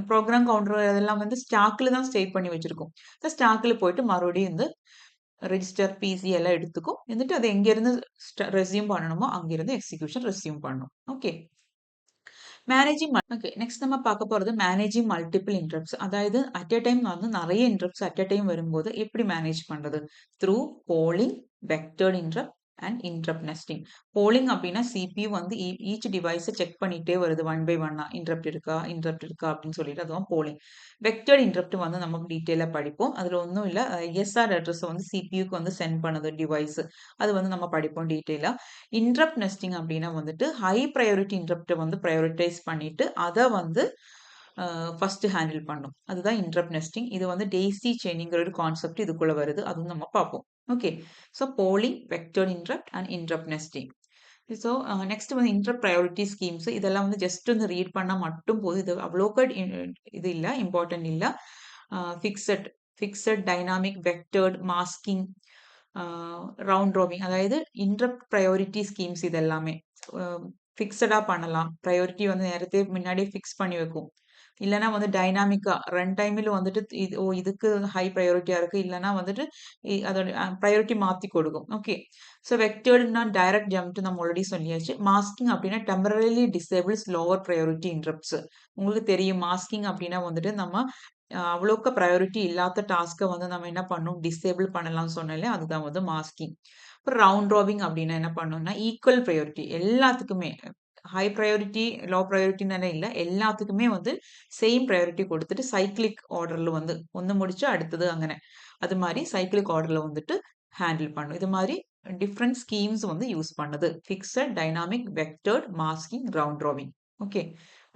ப்ரோக்ராம் கவுண்டர் இதெல்லாம் வந்து ஸ்டாக்ல தான் சேவ் பண்ணி வச்சிருக்கும். இந்த ஸ்டாக்ல போயிட்டு மறுபடியும் இந்த ரெஜிஸ்டர் பிசி எல்லாம் எடுத்துக்கும். എന്നിട്ട് அது எங்கிருந்து ரெஸ்யூம் பண்ணணுமோ அங்கிருந்து எக்ஸிக்யூஷன் ரெஸ்யூம் பண்ணும். ஓகே, ஓகே, நெக்ஸ்ட் நம்ம பார்க்க போறது மேனேஜிங் மல்டிபிள் இன்டரப்ட்ஸ். அதாவது அட் எ டைம் வந்து நிறைய இன்டரப்ட்ஸ் அட் எ டைம் வரும்போது எப்படி மேனேஜ் பண்றது, through polling, vectored interrupt and interrupt nesting. Polling அப்படின்னா சிபியூ வந்து ஈச் டிவைஸை செக் பண்ணிட்டே வருது ஒன் பை ஒன்னா, இன்டரப்ட் இருக்கா அப்படின்னு சொல்லிட்டு, அதுவும் போலிங். வெக்டர்ட் இன்டரப்ட் வந்து நம்ம டீட்டெயிலாக படிப்போம். அதுல ஒன்றும் இல்லை, எஸ்ஆர் அட்ரஸ் வந்து சிபியூக்கு வந்து சென்ட் பண்ணுது டிவைஸ், அது வந்து நம்ம படிப்போம் டீட்டெயிலா. இன்டரப்ட் நெஸ்டிங் அப்படின்னா வந்துட்டு ஹை ப்ரையாரிட்டி இன்டரப்டை வந்து ப்ரையாரிட்டைஸ் பண்ணிட்டு அதை வந்து ஃபர்ஸ்ட் ஹேண்டில் பண்ணும். அதுதான் இன்டரப்ட் நெஸ்டிங். இது வந்து டெய்சி செயினிங்கிற ஒரு கான்செப்ட் இதுக்குள்ள வருது, அதுவும் நம்ம பார்ப்போம். Okay. So polling, vectored interrupt and interrupt nesting. So next வந்து இன்டர் ப்ரையாரிட்டி ஸ்கீம்ஸ் இதெல்லாம் வந்து ஜஸ்ட் வந்து ரீட் பண்ணால் மட்டும் போதும். இது அவ்வளோக்கு இது இல்லை, இம்பார்ட்டன்ட் இல்லை. Fixed fixed dynamic vectored masking round robin, அதாவது இன்டரப்ட் ப்ரையாரிட்டி ஸ்கீம்ஸ் இது எல்லாமே ஃபிக்ஸடாக பண்ணலாம். ப்ரையாரிட்டி வந்து நேரத்தை முன்னாடியே ஃபிக்ஸ் பண்ணி வைக்கும். இல்லைனா வந்து டைனாமிக்கா ரன் டைமில் வந்துட்டு இதுக்கு ஹை ப்ரையாரிட்டியா இருக்கு, இல்லைனா வந்துட்டு அதோட ப்ரையாரிட்டி மாத்தி கொடுக்கும். ஓகே. ஸோ வெக்டர்ட்னா டைரக்ட் ஜம்ப் நம்ம ஆல்ரெடி சொல்லியாச்சு. மாஸ்கிங் அப்படின்னா temporarily disables lower priority interrupts. உங்களுக்கு தெரியும் மாஸ்கிங் அப்படின்னா வந்துட்டு நம்ம அவ்வளோக்கு ப்ரையாரிட்டி இல்லாத டாஸ்க்கை வந்து நம்ம என்ன பண்ணணும், டிசேபிள் பண்ணலாம்னு சொன்னாலே அதுதான் வந்து மாஸ்கிங். அப்புறம் ரவுண்ட் ரோபிங் அப்படின்னா என்ன பண்ணணும்னா ஈக்குவல் ப்ரையாரிட்டி எல்லாத்துக்குமே, ஹை ப்ரையாரிட்டி லோ ப்ரையாரிட்டின்னு இல்லை, எல்லாத்துக்குமே வந்து சேம் ப்ரையாரிட்டி கொடுத்துட்டு சைக்கிளிக் ஆர்டர்ல வந்து ஒன்று முடிச்சு அடுத்தது அங்கே அது மாதிரி சைக்கிளிக் ஆர்டர்ல வந்துட்டு ஹேண்டில் பண்ணும். இது மாதிரி டிஃப்ரெண்ட் ஸ்கீம்ஸ் வந்து யூஸ் பண்ணுது. Fixed, dynamic, vectored, masking, round robin. Okay.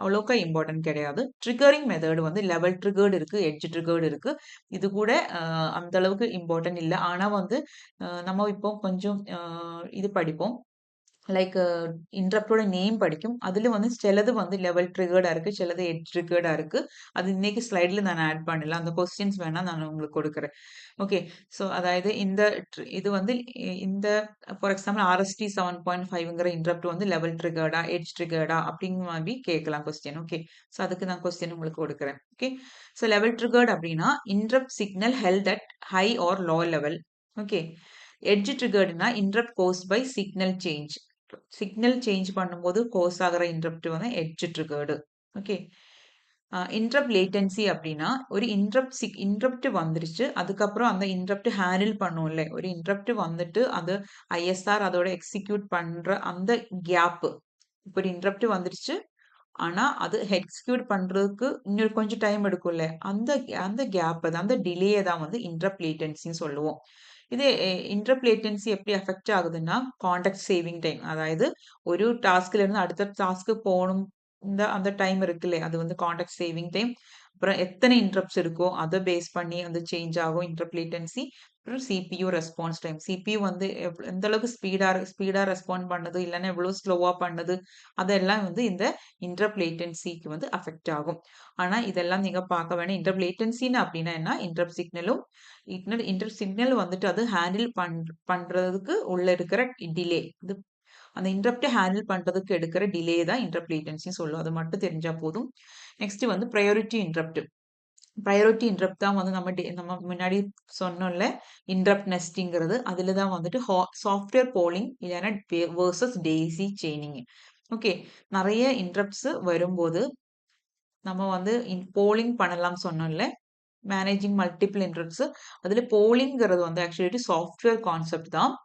அவ்வளோக்கா இம்பார்ட்டன்ட் கிடையாது. ட்ரிகரிங் மெத்தட் வந்து லெவல் ட்ரிகர்டு இருக்கு, எட்ஜ் ட்ரிகர்டு இருக்கு. இது கூட அந்த அளவுக்கு இம்பார்ட்டன்ட் இல்லை. ஆனா வந்து நம்ம இப்போ கொஞ்சம் இது படிப்போம். லைக் இன்டரப்டோட நேம் படிக்கும். அதுல வந்து சிலது வந்து லெவல் ட்ரிகர்டா இருக்கு, சிலது எட்ஜ் ட்ரிகர்டா இருக்கு. அது இன்னைக்கு ஸ்லைட்ல நான் ஆட் பண்ணல. அந்த கொஸ்டின்ஸ் வேணா நான் உங்களுக்கு கொடுக்குறேன். ஓகே. ஸோ அதாவது இது வந்து இந்த ஃபார் எக்ஸாம்பிள் ஆர்எஸ்டி 7.5ங்கிற இன்டரப்ட் வந்து லெவல் ட்ரிகர்டா, எட்ஜ் ட்ரிகர்டா அப்படிங்கிற மாதிரி கேட்கலாம் கொஸ்டின். ஓகே. ஸோ அதுக்கு நான் கொஸ்டின் உங்களுக்கு கொடுக்குறேன். ஓகே. ஸோ லெவல் ட்ரிகர்ட் அப்படின்னா interrupt signal held at high or low level. Okay. Edge ட்ரிகர்டுனா interrupt caused by signal change. Signal change பண்ணும்போது கோஸ் ஆகிற இன்டரப்ட் வந்து edge triggered. Okay. Interrupt latency அப்படின்னா ஒரு இன்டரப்ட் வந்துருச்சு, அதுக்கப்புறம் அந்த இன்டரப்ட் ஹேண்டில் பண்ணும்ல, ஒரு இன்டரப்ட் வந்துட்டு அது ஐஎஸ்ஆர் அதோட எக்ஸிக்யூட் பண்ற அந்த கேப். இப்போ ஒரு இன்டரப்ட் வந்துருச்சு, ஆனா அது எக்ஸிக்யூட் பண்றதுக்கு இன்னொரு கொஞ்சம் டைம் எடுக்கும்ல, அந்த அந்த கேப் அந்த டிலே தான் வந்து இன்டரப்ட் லேட்டன்சின்னு சொல்லுவோம். இது இன்டரப்ட் லேட்டன்சி எப்படி அஃபெக்ட் ஆகுதுன்னா கான்டெக்ட் சேவிங் டைம், அதாவது ஒரு டாஸ்க்ல இருந்து அடுத்த டாஸ்க்கு போகணும், அந்த டைம் இருக்குல்ல, அது வந்து கான்டெக்ட் சேவிங் டைம். அப்புறம் எத்தனை இன்டரப்ட்ஸ் இருக்கோ அதை பேஸ் பண்ணி வந்து சேஞ்ச் ஆகும் இன்டரப்ட் லேட்டன்சி. அப்புறம் சிபியூ ரெஸ்பான்ஸ் டைம், சிபியூ வந்து எந்த அளவுக்கு ஸ்பீடா ரெஸ்பாண்ட் பண்ணுது, இல்லைன்னா எவ்வளவு ஸ்லோவா பண்ணுது, அதெல்லாம் வந்து இந்த இன்டரப்ட் லேட்டன்சிக்கு வந்து அஃபெக்ட் ஆகும். ஆனா இதெல்லாம் நீங்க பார்க்க வேணாம். இன்டரப்ட் லேட்டன்சின்னு அப்படின்னா என்ன, இன்டரப்ட் சிக்னலும் இன்டரப்ட் சிக்னல் வந்துட்டு அது ஹேண்டில் பண்றதுக்கு உள்ள இருக்கிற டிலே, இது அந்த இன்டரப்ட் ஹேண்டில் பண்றதுக்கு எடுக்கிற டிலே தான் இன்டரப்ட் லேட்டன்சின்னு சொல்லுவோம். அது மட்டும் தெரிஞ்சா போதும். நெக்ஸ்ட் வந்து ப்ரையாரிட்டி இன்டரப்ட். ப்ரையாரிட்டி இன்டரப்ட் தான் வந்து நம்ம முன்னாடி சொன்னோம்ல, இன்டரப்ட் நெஸ்டிங்கிறது. அதுல தான் வந்துட்டு சாஃப்ட்வேர் போலிங் இல்லைன்னா வேர்சஸ் டெய்ஸி செயினிங். ஓகே. நிறைய இன்டரப்ட்ஸ் வரும்போது நம்ம வந்து போலிங் பண்ணலாம் சொன்னோம்ல, மேனேஜிங் மல்டிபிள் இன்டரப்ட்ஸ். அதுல போலிங்கிறது வந்து ஆக்சுவலி சாஃப்ட்வேர் கான்செப்ட் தான்.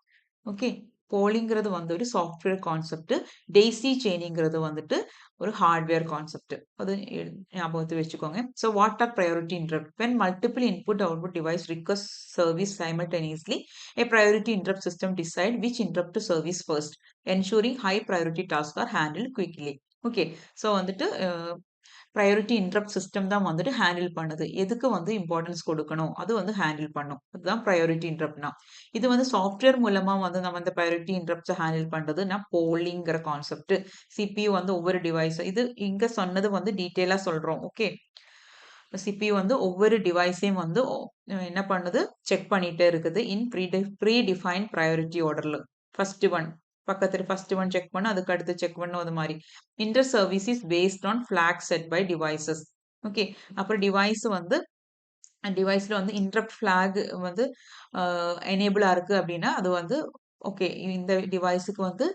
ஓகே. போலிங்கிறது வந்து ஒரு சாஃப்ட்வேர் கான்செப்ட். டெய்ஸி செயினிங்கிறது வந்துட்டு ஒரு ஹார்ட்வேர் கான்செப்ட். அது ஞாபகத்தை வச்சுக்கோங்க. So what are priority interrupt? When multiple input output device request service simultaneously, a priority interrupt system decide which interrupt to service first, ensuring high priority tasks are handled quickly. Okay. So வந்துட்டு priority interrupt system தான் வந்துட்டு handle பண்ணுது. எதுக்கு வந்து importance கொடுக்கணும், அது வந்து handle பண்ணும். அதுதான் ப்ரையாரிட்டி இன்டரப்ட்னா. இது வந்து சாஃப்ட்வேர் மூலமா வந்து நம்ம இந்த ப்ரையாரிட்டி இன்டரப்ட்ஸை ஹேண்டில் பண்றதுன்னா போலிங்கிற கான்செப்ட். சிபியூ வந்து ஒவ்வொரு டிவைஸ், இது இங்க சொன்னது வந்து டீட்டெயிலா சொல்றோம். ஓகே. சிபியூ வந்து ஒவ்வொரு டிவைஸையும் வந்து என்ன பண்ணுது, செக் பண்ணிட்டே இருக்குது இன் ப்ரீ டிஃபைன் ப்ரையாரிட்டி ஆர்டர்ல. ஃபர்ஸ்ட் ஒன் பக்கத்துல ஃபர்ஸ்ட் ஒன் செக் பண்ண, அதுக்கு அடுத்து செக் பண்ணும், அது மாதிரி. Inter service is based on flag set by devices. Okay. அப்புறம் டிவைஸ்ல வந்து இன்டரப்ட் ஃபிளாக் வந்து எனேபிளா இருக்கு அப்படின்னா அது வந்து ஓகே, இந்த டிவைஸுக்கு வந்து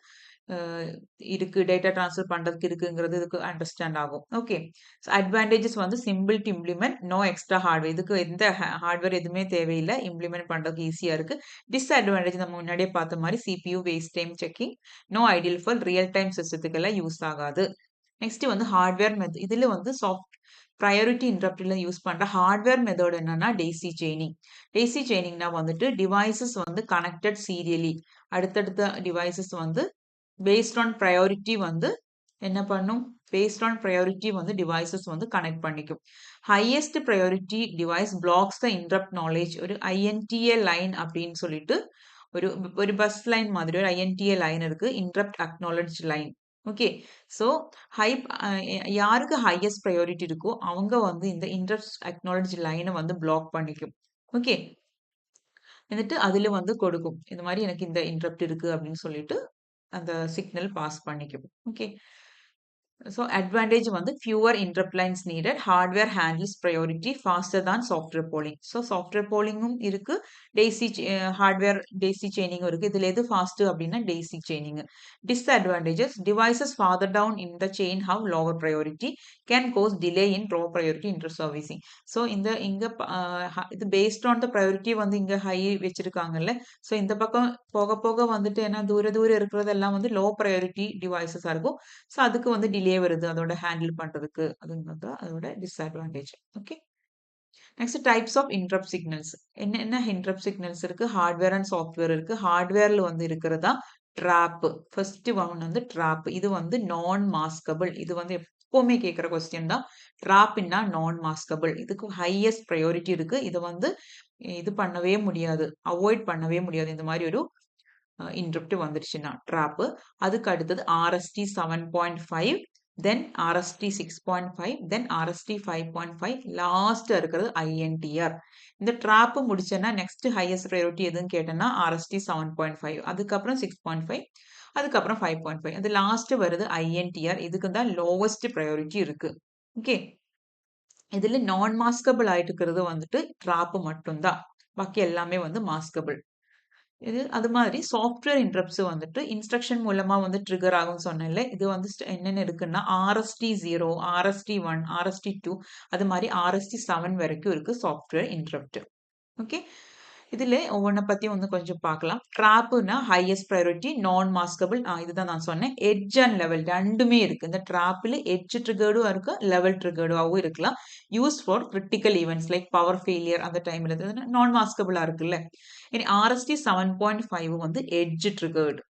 இருக்கு, டேட்டா ட்ரான்ஸ்ஃபர் பண்றதுக்கு இருக்குங்கிறது இதுக்கு அண்டர்ஸ்டாண்ட் ஆகும். ஓகே. அட்வான்டேஜஸ் வந்து simple to implement, no extra hardware. இதுக்கு எந்த ஹார்ட்வேர் எதுவுமே தேவையில்லை, இம்ப்ளிமெண்ட் பண்றதுக்கு ஈஸியா இருக்கு. டிஸ்அட்வான்டேஜ் நம்ம முன்னாடியே பார்த்த மாதிரி CPU waste time checking, no ideal for real time சிஸ்டத்துக்கெல்லாம் யூஸ் ஆகாது. நெக்ஸ்ட் வந்து ஹார்ட்வேர் மெத்தட். இதுல வந்து ப்ரையாரிட்டி இன்டரப்ட்ல யூஸ் பண்ற ஹார்ட்வேர் மெத்தட் என்னன்னா டெய்ஸி செயினிங். டெய்ஸி செயினிங்னா வந்துட்டு டிவைசஸ் வந்து கனெக்டட் சீரியலி, அடுத்தடுத்த டிவைசஸ் வந்து பேஸ்ட் ஆன் ப்ரையாரிட்டி வந்து என்ன பண்ணும்? பேஸ்ட் ஆன் ப்ரையாரிட்டி வந்து டிவைசஸ் வந்து கனெக்ட் பண்ணிக்கும். ஹையஸ்ட் ப்ரையாரிட்டி டிவைஸ் பிளாக்ஸ் த இன்டரப்ட் நாலேஜ். ஒரு ஐஎன்டிஏ லைன் அப்படின்னு சொல்லிட்டு ஒரு ஒரு பஸ் லைன் மாதிரி ஒரு ஐஎன்டிஏ லைன் இருக்கு. Interrupt acknowledge line. Okay. So high யாருக்கு ஹையஸ்ட் ப்ரையாரிட்டி இருக்கோ அவங்க வந்து இந்த இன்டரப்ட் அக்னாலஜ் லைனை வந்து பிளாக் பண்ணிக்கும். ஓகே. എന്നിട്ട് அதில வந்து கொடுக்கும். இந்த மாதிரி எனக்கு இந்த இன்டரப்ட் இருக்கு அப்படின்னு சொல்லிட்டு அந்த சிக்னல் பாஸ் பண்ணிக்கும். ஓகே. So advantage வந்து fewer interrupt lines needed. Hardware handles priority faster than software polling. So software pollingum இருக்கு. daisy hardware daisy chaining இருக்கு. இதுல எது fast அப்படின்னா daisy chaining. Disadvantages: devices farther down in the chain have lower priority, can cause delay in raw priority interservicing. So இங்க இது based on the priority வந்து இங்க high வச்சிருக்காங்கல்ல. So இந்த பக்கம் போக போக வந்துட்டு என்ன தூர தூர இருக்கிறதெல்லாம் வந்து low priority devices இருக்கும். ஸோ அதுக்கு வந்து டிலே வருது அதோட ஹேண்டில் பண்றதுக்கு அதுங்கிறது அதோட disadvantage. Okay. Next types of interrupt signals. என்ன இன்டரப்ட் சிக்னல்ஸ் இருக்கு? ஹார்ட்வேர் அண்ட் சாஃப்ட்வேர் இருக்கு. ஹார்ட்வேர்ல வந்து இருக்கிறதா ட்ராப். ஃபர்ஸ்ட் ஒன் வந்து ட்ராப். இது வந்து நான் மாஸ்கபிள். இது வந்து எப்பவுமே கேட்கிற கொஸ்டின் தான். ட்ராப்னா நான் மாஸ்கபிள். இதுக்கு ஹையஸ்ட் ப்ரையாரிட்டி இருக்கு. இதை வந்து இது பண்ணவே முடியாது, அவாய்ட் பண்ணவே முடியாது. இந்த மாதிரி ஒரு இன்டரப்ட் வந்துருச்சுன்னா ட்ராப். அதுக்கு அடுத்தது RST 7.5, தென் RST 6.5, தென் RST 5.5, லாஸ்ட் இருக்கிறது INTR. இந்த ட்ராப் முடிச்சேன்னா நெக்ஸ்ட் ஹையஸ்ட் ப்ரையாரிட்டி எதுன்னு கேட்டேன்னா RST 7.5, அதுக்கப்புறம் 6.5, அதுக்கப்புறம் 5.5, அது லாஸ்ட் வருது INTR. இதுக்கு தான் லோவஸ்ட் ப்ரையாரிட்டி இருக்கு. ஓகே. இதுல நான் மாஸ்கபிள் ஆயிட்டு இருக்கிறது வந்துட்டு ட்ராப் மட்டும்தான். பாக்கி எல்லாமே வந்து மாஸ்கபிள். இது அது மாதிரி சாஃப்ட்வேர் இன்டரப்ட்ஸ் வந்துட்டு இன்ஸ்ட்ரக்ஷன் மூலமா வந்து ட்ரிகர் ஆகும்னு சொன்னேன்ல. இது வந்து என்னென்ன இருக்குன்னா RST 0, RST 1, RST 2, அது மாதிரி RST 7 வரைக்கும் இருக்கு சாஃப்ட்வேர் இன்டரப்ட். ஓகே. இதுல ஒவ்வொன்றை பத்தி வந்து கொஞ்சம் பார்க்கலாம். ட்ராப்னா ஹையஸ்ட் ப்ரையாரிட்டி, நான் மாஸ்கபிள். இதுதான் நான் சொன்னேன். எட்ஜ் அண்ட் லெவல் ரெண்டுமே இருக்கு. இந்த ட்ராப்ல எட்ஜ் ட்ரிகர்டும் இருக்கு, லெவல் ட்ரிகர்டாவும் இருக்கலாம். Use for critical events like power failure அந்த டைம்ல நான் மாஸ்கபிளா இருக்குல்ல. இனி RST 7.5 வந்து எட்ஜ் ட்ரிகர்டு.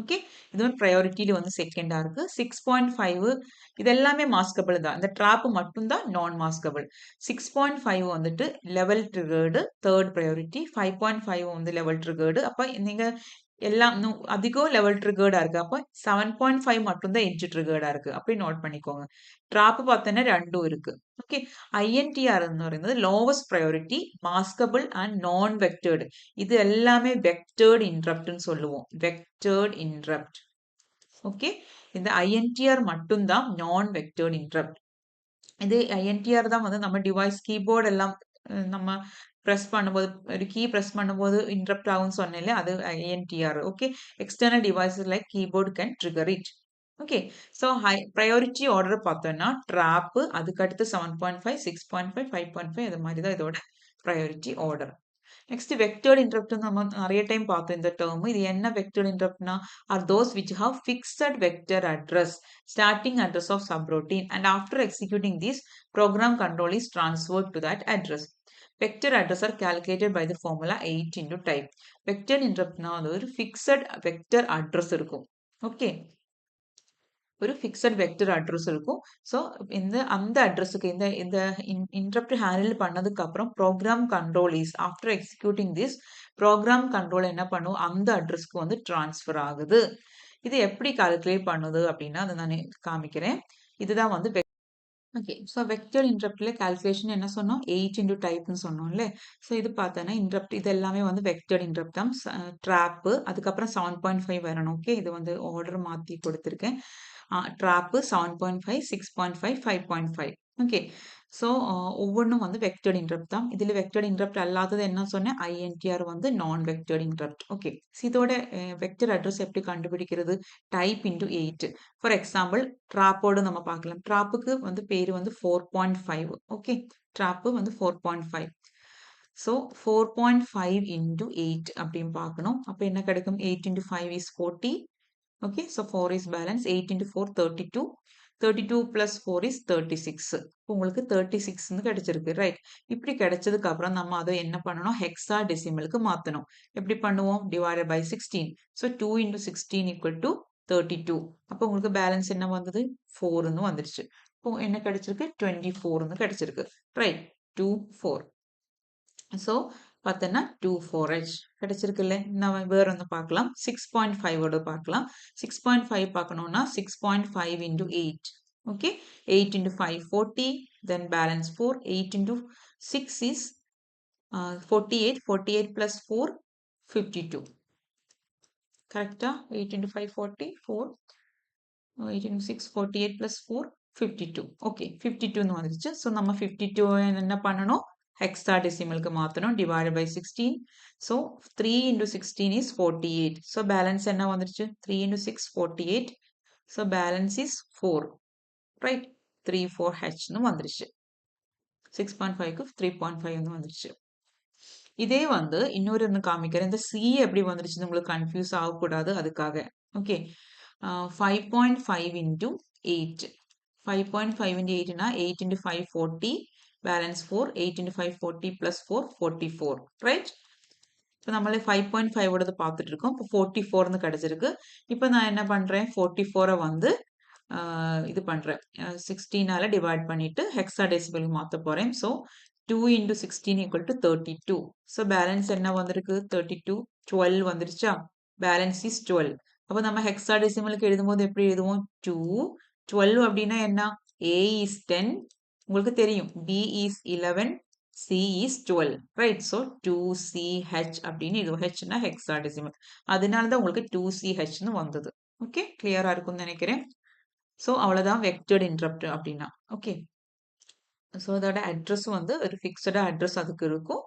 ஓகே. இது வந்து ப்ரையாரிட்டியில வந்து செகண்டா இருக்கு. 6.5 இது எல்லாமே மாஸ்கபிள் தான். இந்த ட்ராப் மட்டும் தான் நான் மாஸ்கபிள். 6.5 வந்துட்டு லெவல் ட்ரிகர்டு, தேர்ட் ப்ரையாரிட்டி. 5.5 வந்து லெவல் ட்ரிகர்டு. அப்ப நீங்க எல்லாம் அதிகம் லெவல் ட்ரிகர்டா இருக்கு. அப்ப 7.5 மட்டும் தான் எட்ஜ் ட்ரிகர்டா இருக்கு. அப்படி நோட் பண்ணிக்கோங்க. ட்ராப் பார்த்தோன்னா ரெண்டும் இருக்கு. ஓகே. INTR പറയുന്നത് லோவஸ்ட் ப்ரையாரிட்டி, மாஸ்கபிள் அண்ட் நான் வெக்டர்டு. இது எல்லாமே வெக்டர்ட் இன்டரப்ட்னு சொல்லுவோம். வெக்டர்ட் இன்டரப்ட். ஓகே. இந்த INTR மட்டும்தான் நான் வெக்டர்ட் இன்டரப்ட். இது INTR தான் வந்து நம்ம டிவைஸ் கீபோர்டு எல்லாம் நம்ம பிரஸ் பண்ணும்போது ஒரு கீ பிரஸ் பண்ணும்போது இன்டரப்ட் ஆகும்னு சொன்னேன்ல, அது INTR. Okay. External devices like keyboard can trigger it. Okay. So priority order பார்த்தோம்னா ட்ராப், அதுக்கு அடுத்து 7.5, 6.5, 5.5, அது மாதிரி தான் இதோட priority order. Next vectored interrupt நம்ம நிறைய டைம் பார்த்தோம் இந்த டேர்ம். இது என்ன வெக்டர்ட் இன்டரப்ட்னா are those which have fixed vector address, starting address of subroutine, and after executing this, program control is transferred to that address. Vector address are calculated by the formula 8 into type. Vector interruptனா அது ஒரு fixed vector address இருக்கும். Okay. ஒரு fixed vector address இருக்கும். So அந்த அட்ரஸுக்கு இந்த interrupt handle பண்ணதுக்கு அப்புறம் program control is after executing this, program control என்ன பண்ணும், அந்த அட்ரஸ்க்கு வந்து டிரான்ஸ்ஃபர் ஆகுது. இது எப்படி கால்குலேட் பண்ணுது அப்படின்னா அதை நான் காமிக்கிறேன். இதுதான் வந்து ஓகே. ஸோ வெக்டர் இன்டரப்ட்ல கால்குலேஷன் என்ன சொன்னோம், 8 இன்டூ டைப்னு சொன்னோம்ல. ஸோ இது பார்த்தோன்னா இன்டரப்ட் இது எல்லாமே வந்து வெக்டர் இன்டரப்ட் தான். ட்ராப்பு, அதுக்கப்புறம் 7.5 வரணும். ஓகே. இது வந்து ஆர்டர் மாற்றி கொடுத்துருக்கேன். ட்ராப்பு 7.5, 6.5, 5.5. ஓகே. ஸோ ஒவ்வொன்றும் வந்து வெக்டர்ட் இன்டரப்ட் தான். இதில் வெக்டர்ட் இன்டரப்ட் அல்லாதது என்ன சொன்னேன், INTR வந்து நான் வெக்டர்ட் இன்டரப்ட். ஓகே. இதோட வெக்டர் அட்ரஸ் எப்படி கண்டுபிடிக்கிறது, டைப் இன்டூ 8. ஃபார் எக்ஸாம்பிள் ட்ராப்போடு நம்ம பார்க்கலாம். ட்ராப்புக்கு வந்து பேர் வந்து 4.5. ஓகே. ட்ராப்பு வந்து 4.5. ஸோ 4.5 இன்டூ 8 அப்படின்னு பார்க்கணும். அப்போ என்ன கிடைக்கும், 8 into 5 is 40. Okay, so 4 is balance. 8 into 4, 32. 32 plus 4 is 36. உங்களுக்கு 36 கிடைச்சிருக்கு, ரைட்? இப்படி கிடைச்சதுக்கு அப்புறம் நம்ம அதை என்ன பண்ணணும், ஹெக்ஸா டெசிமலுக்கு மாற்றணும். எப்படி பண்ணுவோம், divided by 16. So 2 into 16 equal to 32. அப்போ உங்களுக்கு பேலன்ஸ் என்ன வந்தது 4ன்னு வந்துருச்சு. இப்போ என்ன கிடைச்சிருக்கு 24ன்னு கிடைச்சிருக்கு. ரைட் 2 4. ஸோ பார்த்தோன்னா 24H கிடைச்சிருக்குல்ல. நம்ம வேற ஒன்று பார்க்கலாம். 6.5ஓட பார்க்கலாம். 6.5 பார்க்கணும்னா 6.5 into 8. Okay, 8 into 5 40, then balance 4. 8 into 6 is 48. 48 plus 4 52. Correcta? 8 into 5 40, 4. 8 into 6 48 plus 4 52. Okay, 52 ன்னு வந்துருச்சு. ஸோ நம்ம 52 என்ன பண்ணணும், ஹெக்ஸாடெசிமலுக்கு மாற்றணும். divided by 16. So 3 into 16 is 48. So balance என்ன வந்துருச்சு 3 into 6 48. So balance is 4. Right, 34H ன்னு வந்துருச்சு. 6.5க்கு 3.5 ன்னு வந்துருச்சு. இதே வந்து இன்னொரு ஒன்று காமிக்கிறேன். இந்த C எப்படி வந்துருச்சுன்னு உங்களுக்கு கன்ஃபியூஸ் ஆகக்கூடாது, அதுக்காக. Okay, 5.5 into 8. 5.5 into 8 னா 8 into 5 40, balance 4. 8 into 5 40 plus 4 44. Right, இப்போ நம்மளே 5.5 ஓடது பார்த்துட்டு இருக்கோம். இப்போ 44ன்னு கிடைச்சிருக்கு. இப்போ நான் என்ன பண்ணுறேன், 44 வந்து இது பண்ணுறேன், 16ஆல டிவைட் பண்ணிட்டு ஹெக்ஸாடெசிமலுக்கு மாற்ற போகிறேன். So 2 into 16 equal to 32. So balance என்ன வந்திருக்கு 32. 12 வந்துருச்சா, பேலன்ஸ் இஸ் 12. அப்போ நம்ம ஹெக்ஸாடெசிமலுக்கு எழுதும்போது எப்படி எழுதுவோம், 2 12 அப்படின்னா என்ன, A is 10, உங்களுக்கு தெரியும், B is 11, C is 12. Right, so 2CH அப்படின்னு இது ஹெச்னா ஹெக்ஸாடெசிமல், அதனால தான் உங்களுக்கு 2CHன்னு வந்தது. ஓகே, கிளியரா இருக்கும்னு நினைக்கிறேன். ஸோ அவ்வளோதான் வெக்டர்ட் இன்டரப்ட் அப்படின்னா. ஓகே, ஸோ அதோட அட்ரஸ் வந்து ஒரு ஃபிக்ஸடா அட்ரஸ் அதுக்கு இருக்கும்.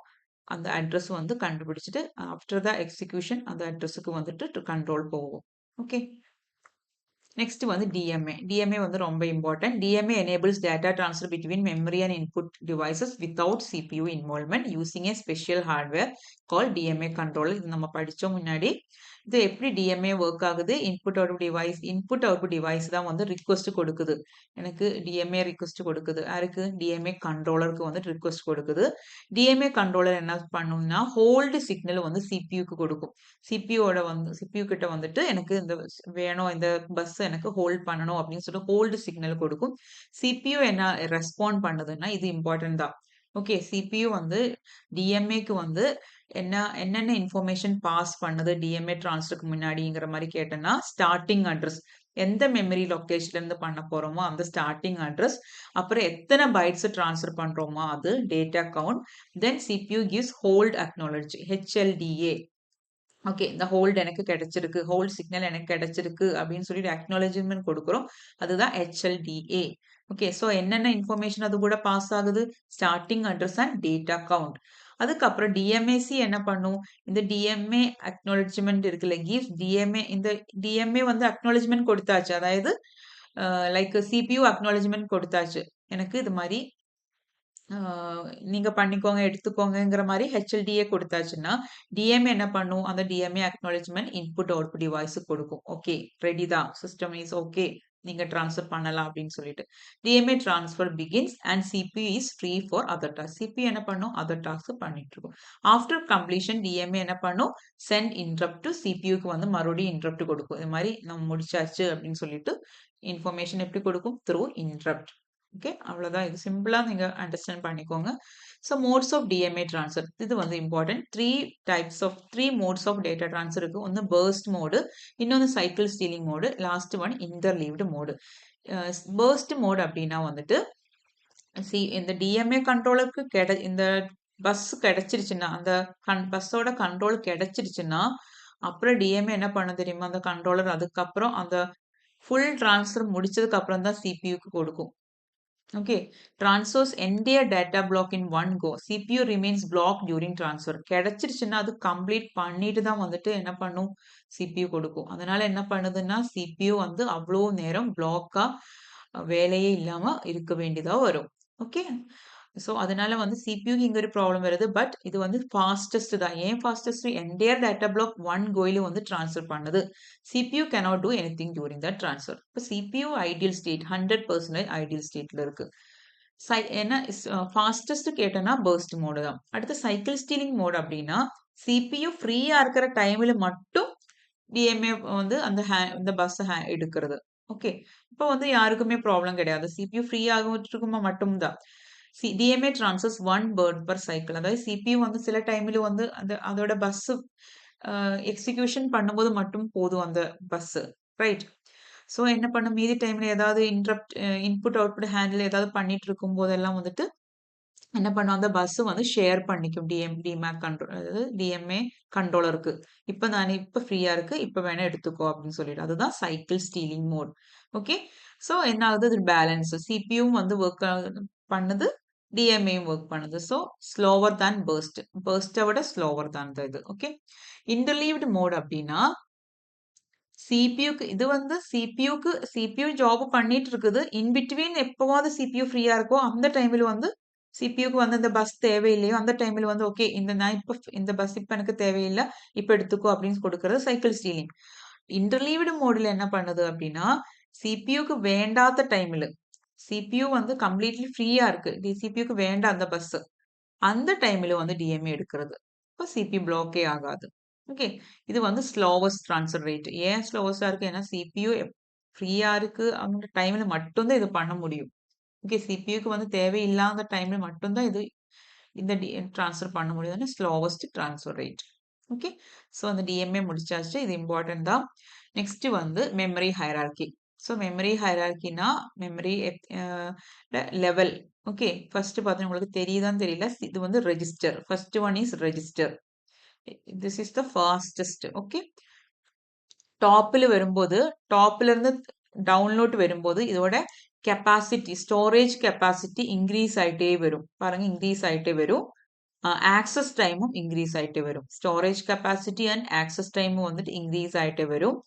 அந்த அட்ரஸ் வந்து கண்டுபிடிச்சிட்டு ஆஃப்டர் த எக்ஸிக்யூஷன் அந்த அட்ரஸுக்கு வந்துட்டு கண்ட்ரோல் போகும். ஓகே, நெக்ஸ்ட் வந்து DMA. DMA வந்து ரொம்ப important. DMA enables data transfer between memory and input devices without CPU involvement using a special hardware called DMA controller. இது நம்ம படிச்சோம் முன்னாடி. இது எப்படி DMA ஒர்க் ஆகுது, இன்புட் அவுட்புட் டிவைஸ் தான் வந்து ரிக்வெஸ்ட் கொடுக்குது. எனக்கு DMA ரிக்வெஸ்ட் கொடுக்குது, யாருக்கு, DMA கண்ட்ரோலருக்கு வந்து ரிக்வெஸ்ட் கொடுக்குது. DMA கண்ட்ரோலர் என்ன பண்ணும்னா ஹோல்டு சிக்னல் வந்து CPUக்கு கொடுக்கும். CPU கிட்ட வந்துட்டு எனக்கு இந்த வேணும், இந்த பஸ் எனக்கு ஹோல்ட் பண்ணணும் அப்படின்னு சொல்லிட்டு ஹோல்டு சிக்னல் கொடுக்கும். CPU என்ன ரெஸ்பாண்ட் பண்ணுதுன்னா, இது இம்பார்ட்டன்ட் தான். ஓகே, CPU வந்து DMAக்கு வந்து என்னென்ன இன்ஃபர்மேஷன் பாஸ் பண்ணுது DMA டிரான்ஸ்ஃபருக்கு முன்னாடிங்கிற மாதிரி கேட்டேன்னா, ஸ்டார்டிங் அட்ரஸ், எந்த மெமரி லொகேஷன்ல இருந்து பண்ண போறோமோ அந்த ஸ்டார்டிங் அட்ரஸ், அப்புறம் எத்தனை பைட்ஸ் டிரான்ஸ்ஃபர் பண்றோமோ அது, டேட்டா கவுண்ட், தென் CPU gives hold acknowledge, HLDA. Okay, இந்த ஹோல்டு எனக்கு கிடைச்சிருக்கு, ஹோல்ட் சிக்னல் எனக்கு கிடைச்சிருக்கு அப்படின்னு சொல்லிட்டு அக்னாலஜ்மெண்ட் கொடுக்குறோம், அதுதான் HLDA. ஓகே, ஸோ என்னென்ன இன்ஃபர்மேஷன் அது கூட பாஸ் ஆகுது, starting address and data count. அதுக்கப்புறம் DMAC என்ன பண்ணும், இந்த DMA அக்னாலஜ்மெண்ட் இருக்குல்ல, கிவ்ஸ் DMA, இந்த DMA வந்து அக்னாலஜ்மெண்ட் கொடுத்தாச்சு, அதாவது லைக் CPU அக்னாலஜ்மெண்ட் கொடுத்தாச்சு, எனக்கு இது மாதிரி நீங்க பண்ணிக்கோங்க எடுத்துக்கோங்கங்கிற மாதிரி HLDA கொடுத்தாச்சுன்னா, DMA என்ன பண்ணும், அந்த DMA acknowledgement input output device கொடுக்கும். ஓகே, ரெடி தான், சிஸ்டம் இஸ் ஓகே, நீங்க ட்ரான்ஸ்ஃபர் பண்ணலாம் அப்படின்னு சொல்லிட்டு DMA transfer begins and CPU is free for other task. CPU என்ன பண்ணும், அதர் டாஸ்க் பண்ணிட்டு இருக்கும். ஆஃப்டர் கம்ப்ளீஷன் DMA என்ன பண்ணும், சென்ட் இன்டரப்ட் டு CPUக்கு வந்து மறுபடியும் இன்டரப்ட் கொடுக்கும். இது மாதிரி நம்ம முடிச்சாச்சு அப்படின்னு சொல்லிட்டு இன்ஃபர்மேஷன் எப்படி கொடுக்கும், த்ரூ இன்டரப்ட். ஓகே, அவ்வளோதான், இது சிம்பிளா நீங்க அண்டர்ஸ்டாண்ட் பண்ணிக்கோங்க. So modes of DMA transfer, இது வந்து important. Three modes of data transfer இருக்கு. ஒன்று பர்ஸ்ட் மோடு, இன்னொன்று cycle stealing mode, last one interleaved mode. Burst mode அப்படின்னா வந்துட்டு இந்த DMA கண்ட்ரோலருக்கு இந்த பஸ் கிடைச்சிருச்சுன்னா, அந்த பஸ்ஸோட கண்ட்ரோல் கிடைச்சிருச்சுன்னா, அப்புறம் DMA என்ன பண்ண தெரியுமா, அந்த கண்ட்ரோலர் அதுக்கப்புறம் அந்த ஃபுல் ட்ரான்ஸ்ஃபர் முடிச்சதுக்கு அப்புறம் தான் CPUக்கு கொடுக்கும். Okay, transfers entire data block in one go. CPU remains blocked during transfer. கிடைச்சிருச்சுன்னா அது கம்ப்ளீட் பண்ணிட்டு தான் வந்துட்டு என்ன பண்ணும், CPU கொடுக்கும். அதனால என்ன பண்ணுதுன்னா, CPU வந்து அவ்வளோ நேரம் பிளாக்கா வேலையே இல்லாம இருக்க வேண்டியதா வரும். ஓகே, ஸோ அதனால வந்து CPUக்கு இங்க ஒரு ப்ராப்ளம் வருது. பட் இது வந்து ஃபாஸ்டஸ்ட் தான். ஏன் fastest, entire data block one கோயில வந்து டிரான்ஸ்ஃபர் பண்ணுது. CPU cannot do anything during that transfer. இப்போ CPU ஐடியல் ஸ்டேட் 100% ஐடியல் ஸ்டேட்ல இருக்கு. என்ன ஃபாஸ்டஸ்ட் கேட்டனா பர்ஸ்ட் மோடு தான். அடுத்து சைக்கிள் ஸ்டீலிங் மோடு அப்படின்னா, CPU ஃப்ரீயா இருக்கிற டைம்ல மட்டும் டிஎம்ஏ வந்து அந்த பஸ் எடுக்கிறது. ஓகே. இப்போ வந்து யாருக்குமே ப்ராப்ளம் கிடையாது. சிபியூ ஃப்ரீ ஆகுமா மட்டும்தான். DMA transfers 1 burn per cycle. அதாவது சிபியூ வந்து சில டைம்ல வந்து அதோட பஸ் எக்ஸிகியூஷன் பண்ணும்போது மட்டும் போதும் அந்த பஸ். ரைட். ஸோ என்ன பண்ணும் மீதி டைம்ல ஏதாவது இன்புட் அவுட்புட் ஹேண்டில் ஏதாவது பண்ணிட்டு இருக்கும் போதெல்லாம் வந்துட்டு என்ன பண்ணும் அந்த பஸ் வந்து ஷேர் பண்ணிக்கும் டிமேக் கண்ட்ரோல், அதாவது டிஎம்ஏ கண்ட்ரோலருக்கு. இப்ப ஃப்ரீயா இருக்கு, இப்ப வேணா எடுத்துக்கோ அப்படின்னு சொல்லிட்டு. அதுதான் cycle stealing mode. Okay. So என்ன ஆகுது, இது பேலன்ஸ். சிபியும் வந்து ஒர்க் பண்ணுது, டிஎம்ஏயும் ஒர்க் பண்ணுது. ஸோ ஸ்லோவர் தான் பர்ஸ்ட். பர்ஸ்ட்டை விட ஸ்லோவர் தான் இது. ஓகே. இன்டர்லீவ்டு மோட் அப்படின்னா சிபியூக்கு இது வந்து சிபியூ ஜாப் பண்ணிட்டு இருக்குது. இன் பிட்வீன் எப்பவாவது சிபியூ ஃப்ரீயா இருக்கோ அந்த டைம்ல வந்து சிபியூக்கு வந்து இந்த பஸ் தேவையில்லையோ அந்த டைம்ல வந்து ஓகே நான் இப்ப இந்த பஸ் இப்ப எனக்கு தேவையில்லை, இப்ப எடுத்துக்கோ அப்படின்னு கொடுக்கறது சைக்கிள் ஸ்டீலிங். இன்டர்லீவ்டு மோட்ல என்ன பண்ணுது அப்படின்னா சிபியூக்கு வேண்டாத டைம்ல, சிபியூ வந்து கம்ப்ளீட்லி ஃப்ரீயா இருக்கு, சிபியூக்கு வேண்டாம் அந்த பஸ், அந்த டைம்ல வந்து டிஎம்ஏ எடுக்கிறது. இப்போ சிபி பிளாக்கே ஆகாது. ஓகே. இது வந்து ஸ்லோவஸ்ட் ட்ரான்ஸ்ஃபர் ரேட். ஏன் ஸ்லோவஸ்டா இருக்கு? ஏன்னா சிபியூ ஃப்ரீயா இருக்கு அந்த டைம்ல மட்டும்தான் இது பண்ண முடியும். ஓகே. சிபியூக்கு வந்து தேவையில்லாத டைம்ல மட்டும்தான் இந்த ட்ரான்ஸ்ஃபர் பண்ண முடியும். Slowest transfer rate. Okay. So அந்த டிஎம்ஏ முடிச்சாச்சு. இது இம்பார்ட்டன்ட் தான். நெக்ஸ்ட் வந்து மெமரி ஹைரார்கி. ஸோ மெமரி ஹைரார்கினா மெமரி லெவல். ஓகே. ஃபர்ஸ்ட் பார்த்தீங்கன்னா உங்களுக்கு தெரியுதான்னு தெரியல. இது வந்து register. First one is register. This is the fastest. Okay. டாப்ல வரும்போது, டாப்ல இருந்து டவுன்லோட் வரும்போது இதோட கெப்பாசிட்டி, ஸ்டோரேஜ் கெப்பாசிட்டி இன்க்ரீஸ் ஆயிட்டே வரும். பாருங்க, இன்க்ரீஸ் ஆயிட்டே வரும். ஆக்சஸ் டைமும் இன்க்ரீஸ் ஆயிட்டே வரும். ஸ்டோரேஜ் கெப்பாசிட்டி அண்ட் ஆக்சஸ் டைமும் வந்துட்டு இன்க்ரீஸ் ஆயிட்டே வரும்.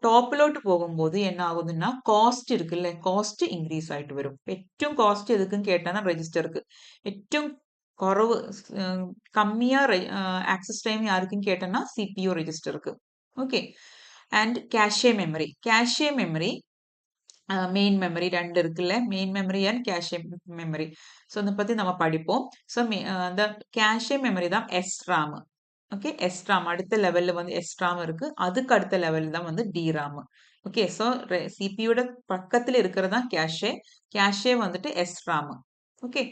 டாப்லோட்டு போகும்போது என்ன ஆகுதுன்னா காஸ்ட் இருக்குல்ல, காஸ்ட் இன்க்ரீஸ் ஆயிட்டு வரும். ഏറ്റവും காஸ்ட் எதுக்குன்னு கேட்டானா ரெஜிஸ்டருக்கு. ഏറ്റവും കുറവ് கம்மியா ஆக்சஸ் டைம் யாருக்குன்னு கேட்டனா சிபியூ ரெஜிஸ்டருக்கு. Okay. And cache memory. Cache memory main memory 2 இருக்குல்ல, main memory and cache memory. So அதை பத்தி நம்ம படிப்போம். ஸோ அந்த கேஷே மெமரி தான் எஸ்ராம். ஓகே. எஸ்ராம் அடுத்த லெவல்ல வந்து எஸ்ராம் இருக்கு. அதுக்கு அடுத்த லெவல் தான் வந்து டிராம். ஓகே. ஸோ சிபியோட பக்கத்துல இருக்கிறது தான் கேஷே. கேஷே வந்துட்டு எஸ்ராம். ஓகே.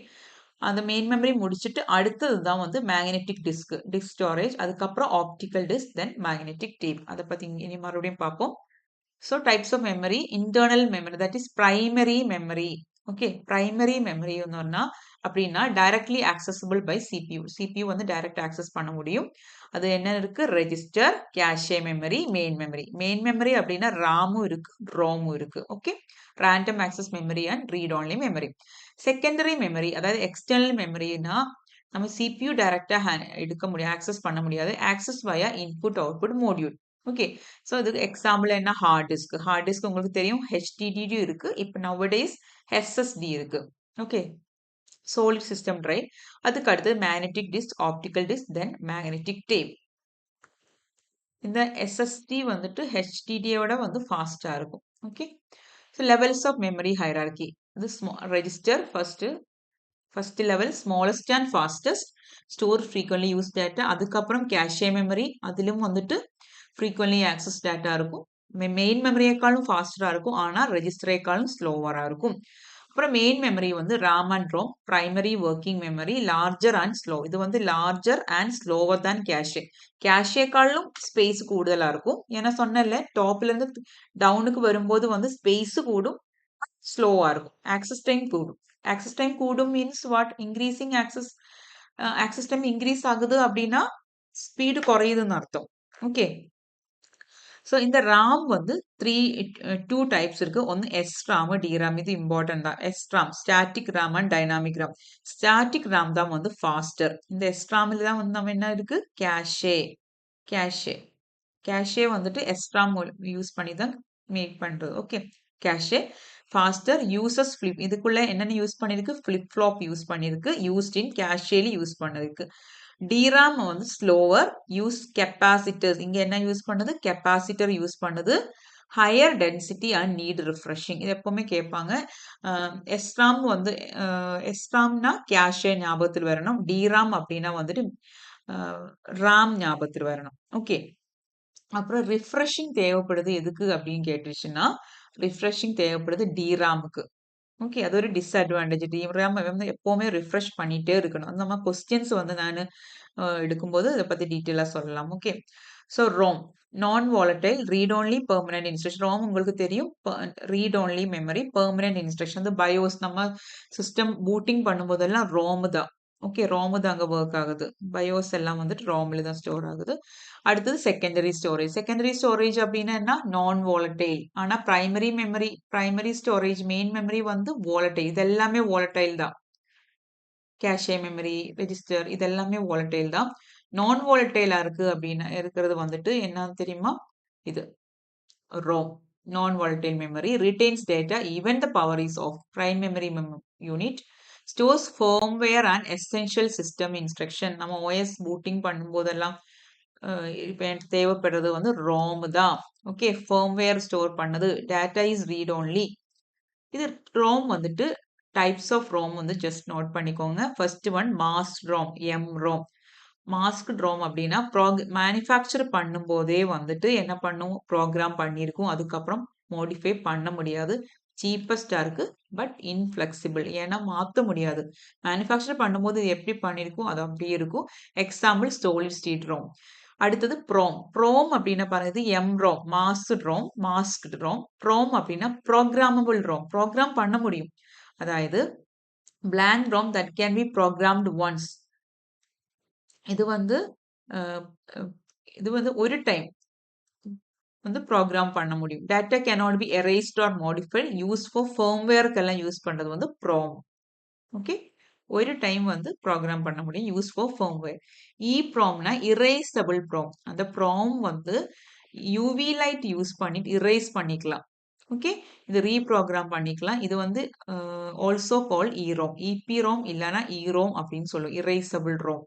அந்த மெயின் மெமரி முடிச்சுட்டு அடுத்தது தான் வந்து மேக்னெட்டிக் டிஸ்க் ஸ்டோரேஜ், அதுக்கப்புறம் ஆப்டிக்கல் டிஸ்க், தென் மேக்னெட்டிக் டேப். அதை பத்தி இனி மறுபடியும் பார்ப்போம். So types of memory, internal memory, that is primary memory. Okay, primary memory அப்படின்னா directly accessible by CPU. CPU வந்து direct access பண்ண முடியும். அது என்ன இருக்கு? Register, cache memory, main memory. Main memory அப்படின்னா ராமும் இருக்கு, ரோமும் இருக்கு. Okay. Random access memory and read only memory. Secondary memory அதாவது எக்ஸ்டர்னல் மெமரினா நம்ம CPU டைரக்டா எடுக்க முடியாது, ஆக்சஸ் பண்ண முடியாது. Access via input output module. Okay. So இதுக்கு எக்ஸாம்பிள் என்ன, ஹார்ட் டிஸ்க். ஹார்ட் டிஸ்க் உங்களுக்கு தெரியும், HDD இருக்கு. இப்போ நவடேஸ் SSD இருக்கு. ஓகே. solid system drive. அதுக்கு அடுத்து மேக்னெட்டிக் டிஸ்க், ஆப்டிக்கல் டிஸ்க், தென் மேக்னெட்டிக் டேப். இந்த SSD வந்துட்டு HDD-யோட வந்து ஃபாஸ்டா இருக்கும். Okay. So levels of memory hierarchy. இது register first level smallest and fastest, store frequently use data. அதுக்கப்புறம் கேஷே மெமரி, அதிலும் வந்துட்டு ஃப்ரீக்வென்ட்லி ஆக்சஸ் டேட்டா இருக்கும். மெயின் மெமரியேக்காளும் ஃபாஸ்டரா இருக்கும், ஆனால் ரெஜிஸ்டரேக்காளும் ஸ்லோவரா இருக்கும். அப்புறம் மெயின் மெமரி வந்து RAM and ROM, primary working memory, larger and slow. இது வந்து லார்ஜர் அண்ட் ஸ்லோவர் தான் கேஷே. கேஷேக்காளும் ஸ்பேஸ் கூடுதலா இருக்கும். ஏன்னா சொன்னல, டாப்ல இருந்து டவுனுக்கு வரும்போது வந்து ஸ்பேஸ் கூடும், ஸ்லோவா இருக்கும். ஆக்சஸ் டைம் கூடும். ஆக்சஸ் டைம் கூடும் means what? Increasing access time increase ஆகுது அப்படின்னா ஸ்பீடு குறையுதுன்னு அர்த்தம். ஓகே. ஸோ இந்த ராம் வந்து டூ டைப்ஸ் இருக்கு. ஒன்று SRAM, DRAM. இது இம்பார்ட்டன்ட் தான். SRAM static RAM and dynamic RAM. Static RAM தான் வந்து ஃபாஸ்டர். இந்த SRAMல தான் வந்து நம்ம என்ன இருக்கு, கேஷே. கேஷே கேஷே வந்துட்டு SRAM யூஸ் பண்ணி தான் மேக் பண்றது. Okay. Cache faster uses flip. இதுக்குள்ள என்னென்ன யூஸ் பண்ணிருக்கு? ஃபிளிப் ஃப்ளாப் யூஸ் பண்ணிருக்கு. யூஸ்ட் இன் கேஷேல யூஸ் பண்ணிருக்கு. டிராம் வந்து ஸ்லோவர், யூஸ் கெப்பாசிட்டர்ஸ். இங்க என்ன யூஸ் பண்ணுது? கெப்பாசிட்டர் யூஸ் பண்ணுது. Higher density and need refreshing. இது எப்பவுமே கேட்பாங்க. எஸ்ராம் வந்து எஸ்ராம்னா கேஷே ஞாபகத்தில் வரணும். டிராம் அப்படின்னா வந்துட்டு ராம் ஞாபகத்தில் வரணும். ஓகே. அப்புறம் ரிஃப்ரெஷிங் தேவைப்படுது எதுக்கு அப்படின்னு கேட்டுச்சுன்னா, ரிஃப்ரெஷிங் தேவைப்படுது டிராமுக்கு. ஓகே. அது ஒரு டிஸ்அட்வான்டேஜ். டிராம் வந்து எப்பவுமே ரிஃப்ரெஷ் பண்ணிட்டே இருக்கணும். அந்த நம்ம கொஸ்டின்ஸ் வந்து நானு எடுக்கும்போது இத பத்தி டீட்டெயிலா சொல்லலாம். Okay. So ROM non volatile read only permanent instruction. ROM உங்களுக்கு தெரியும். Read only memory permanent instruction. இந்த பயோஸ் நம்ம சிஸ்டம் பூட்டிங் பண்ணும்போதெல்லாம் ரோம் தான். ஓகே. ரோம் தான் அங்க வொர்க் ஆகுது. பயோஸ் எல்லாம் வந்துட்டு ரோம்ல தான் ஸ்டோர் ஆகுது. அடுத்தது செகண்டரி ஸ்டோரேஜ். செகண்டரி ஸ்டோரேஜ் அப்படின்னா என்ன? நான் வாலடைல். ஆனா primary memory, primary storage, main memory வந்து வாலடைல். இது எல்லாமே வாலடைல் தான். கேஷே மெமரி, ரெஜிஸ்டர் இது எல்லாமே வாலடைல் தான். நான் வாலடைலா இருக்கு அப்படின்னு இருக்கிறது வந்துட்டு என்னன்னு தெரியுமா? இது ROM, non-volatile memory, retains data even the power is off. Prime memory unit stores firmware and essential system instruction. நம்ம OS booting பண்ணும்போதெல்லாம் இப்போ எனக்கு தேவைப்படுறது வந்து ROM தான். ஓகே, firmware ஸ்டோர் பண்ணது. data is read only. இது ROM வந்துட்டு டைப்ஸ் ஆஃப் ROM வந்து ஜஸ்ட் நோட் பண்ணிக்கோங்க. First one mask ROM, MROM. Mask ROM அப்படின்னா மேனுஃபேக்சர் பண்ணும்போதே வந்துட்டு என்ன பண்ணும் ப்ரோக்ராம் பண்ணியிருக்கும். அதுக்கப்புறம் மாடிஃபை பண்ண முடியாது. சீப்பஸ்டா இருக்கு. பட் இன்ஃபிளெக்சிபிள். ஏன்னா மாற்ற முடியாது. மேனுஃபேக்சர் பண்ணும்போது இது எப்படி பண்ணியிருக்கும் அது அப்படியே இருக்கும். Example solid state ROM. அடுத்தது ப்ரோம். ப்ரோம் அப்படின்னா பாருங்க இது M ROM, mask ROM, masked ROM. PROM அப்படின்னா ப்ரோக்ராமபிள் ரோம். ப்ரோக்ராம் பண்ண முடியும். அதாவது blank ROM that can be programmed once. இது வந்து அஹ், அஹ், இது வந்து ஒரு டைம் வந்து ப்ரோக்ராம் பண்ண முடியும். Data cannot be erased or modified. Use for ஃபர்ம்வேர்க்கெல்லாம் யூஸ் பண்றது வந்து ப்ரோம். ஓகே, ஒரு டைம் வந்து ப்ரோக்ராம் பண்ண முடியும். Use for firmware. ப்ரோம்னா இரேசபிள் ப்ரோம். அந்த ப்ரோம் வந்து யூவி லைட் யூஸ் பண்ணிட்டு இரேஸ் பண்ணிக்கலாம். ஓகே, இது ரீப்ரோக்ராம் பண்ணிக்கலாம். இது வந்து ஆல்சோ கால் இரோம். இபிரோம் இல்லைன்னா இரோம் அப்படின்னு சொல்லுவோம். Erasable Rome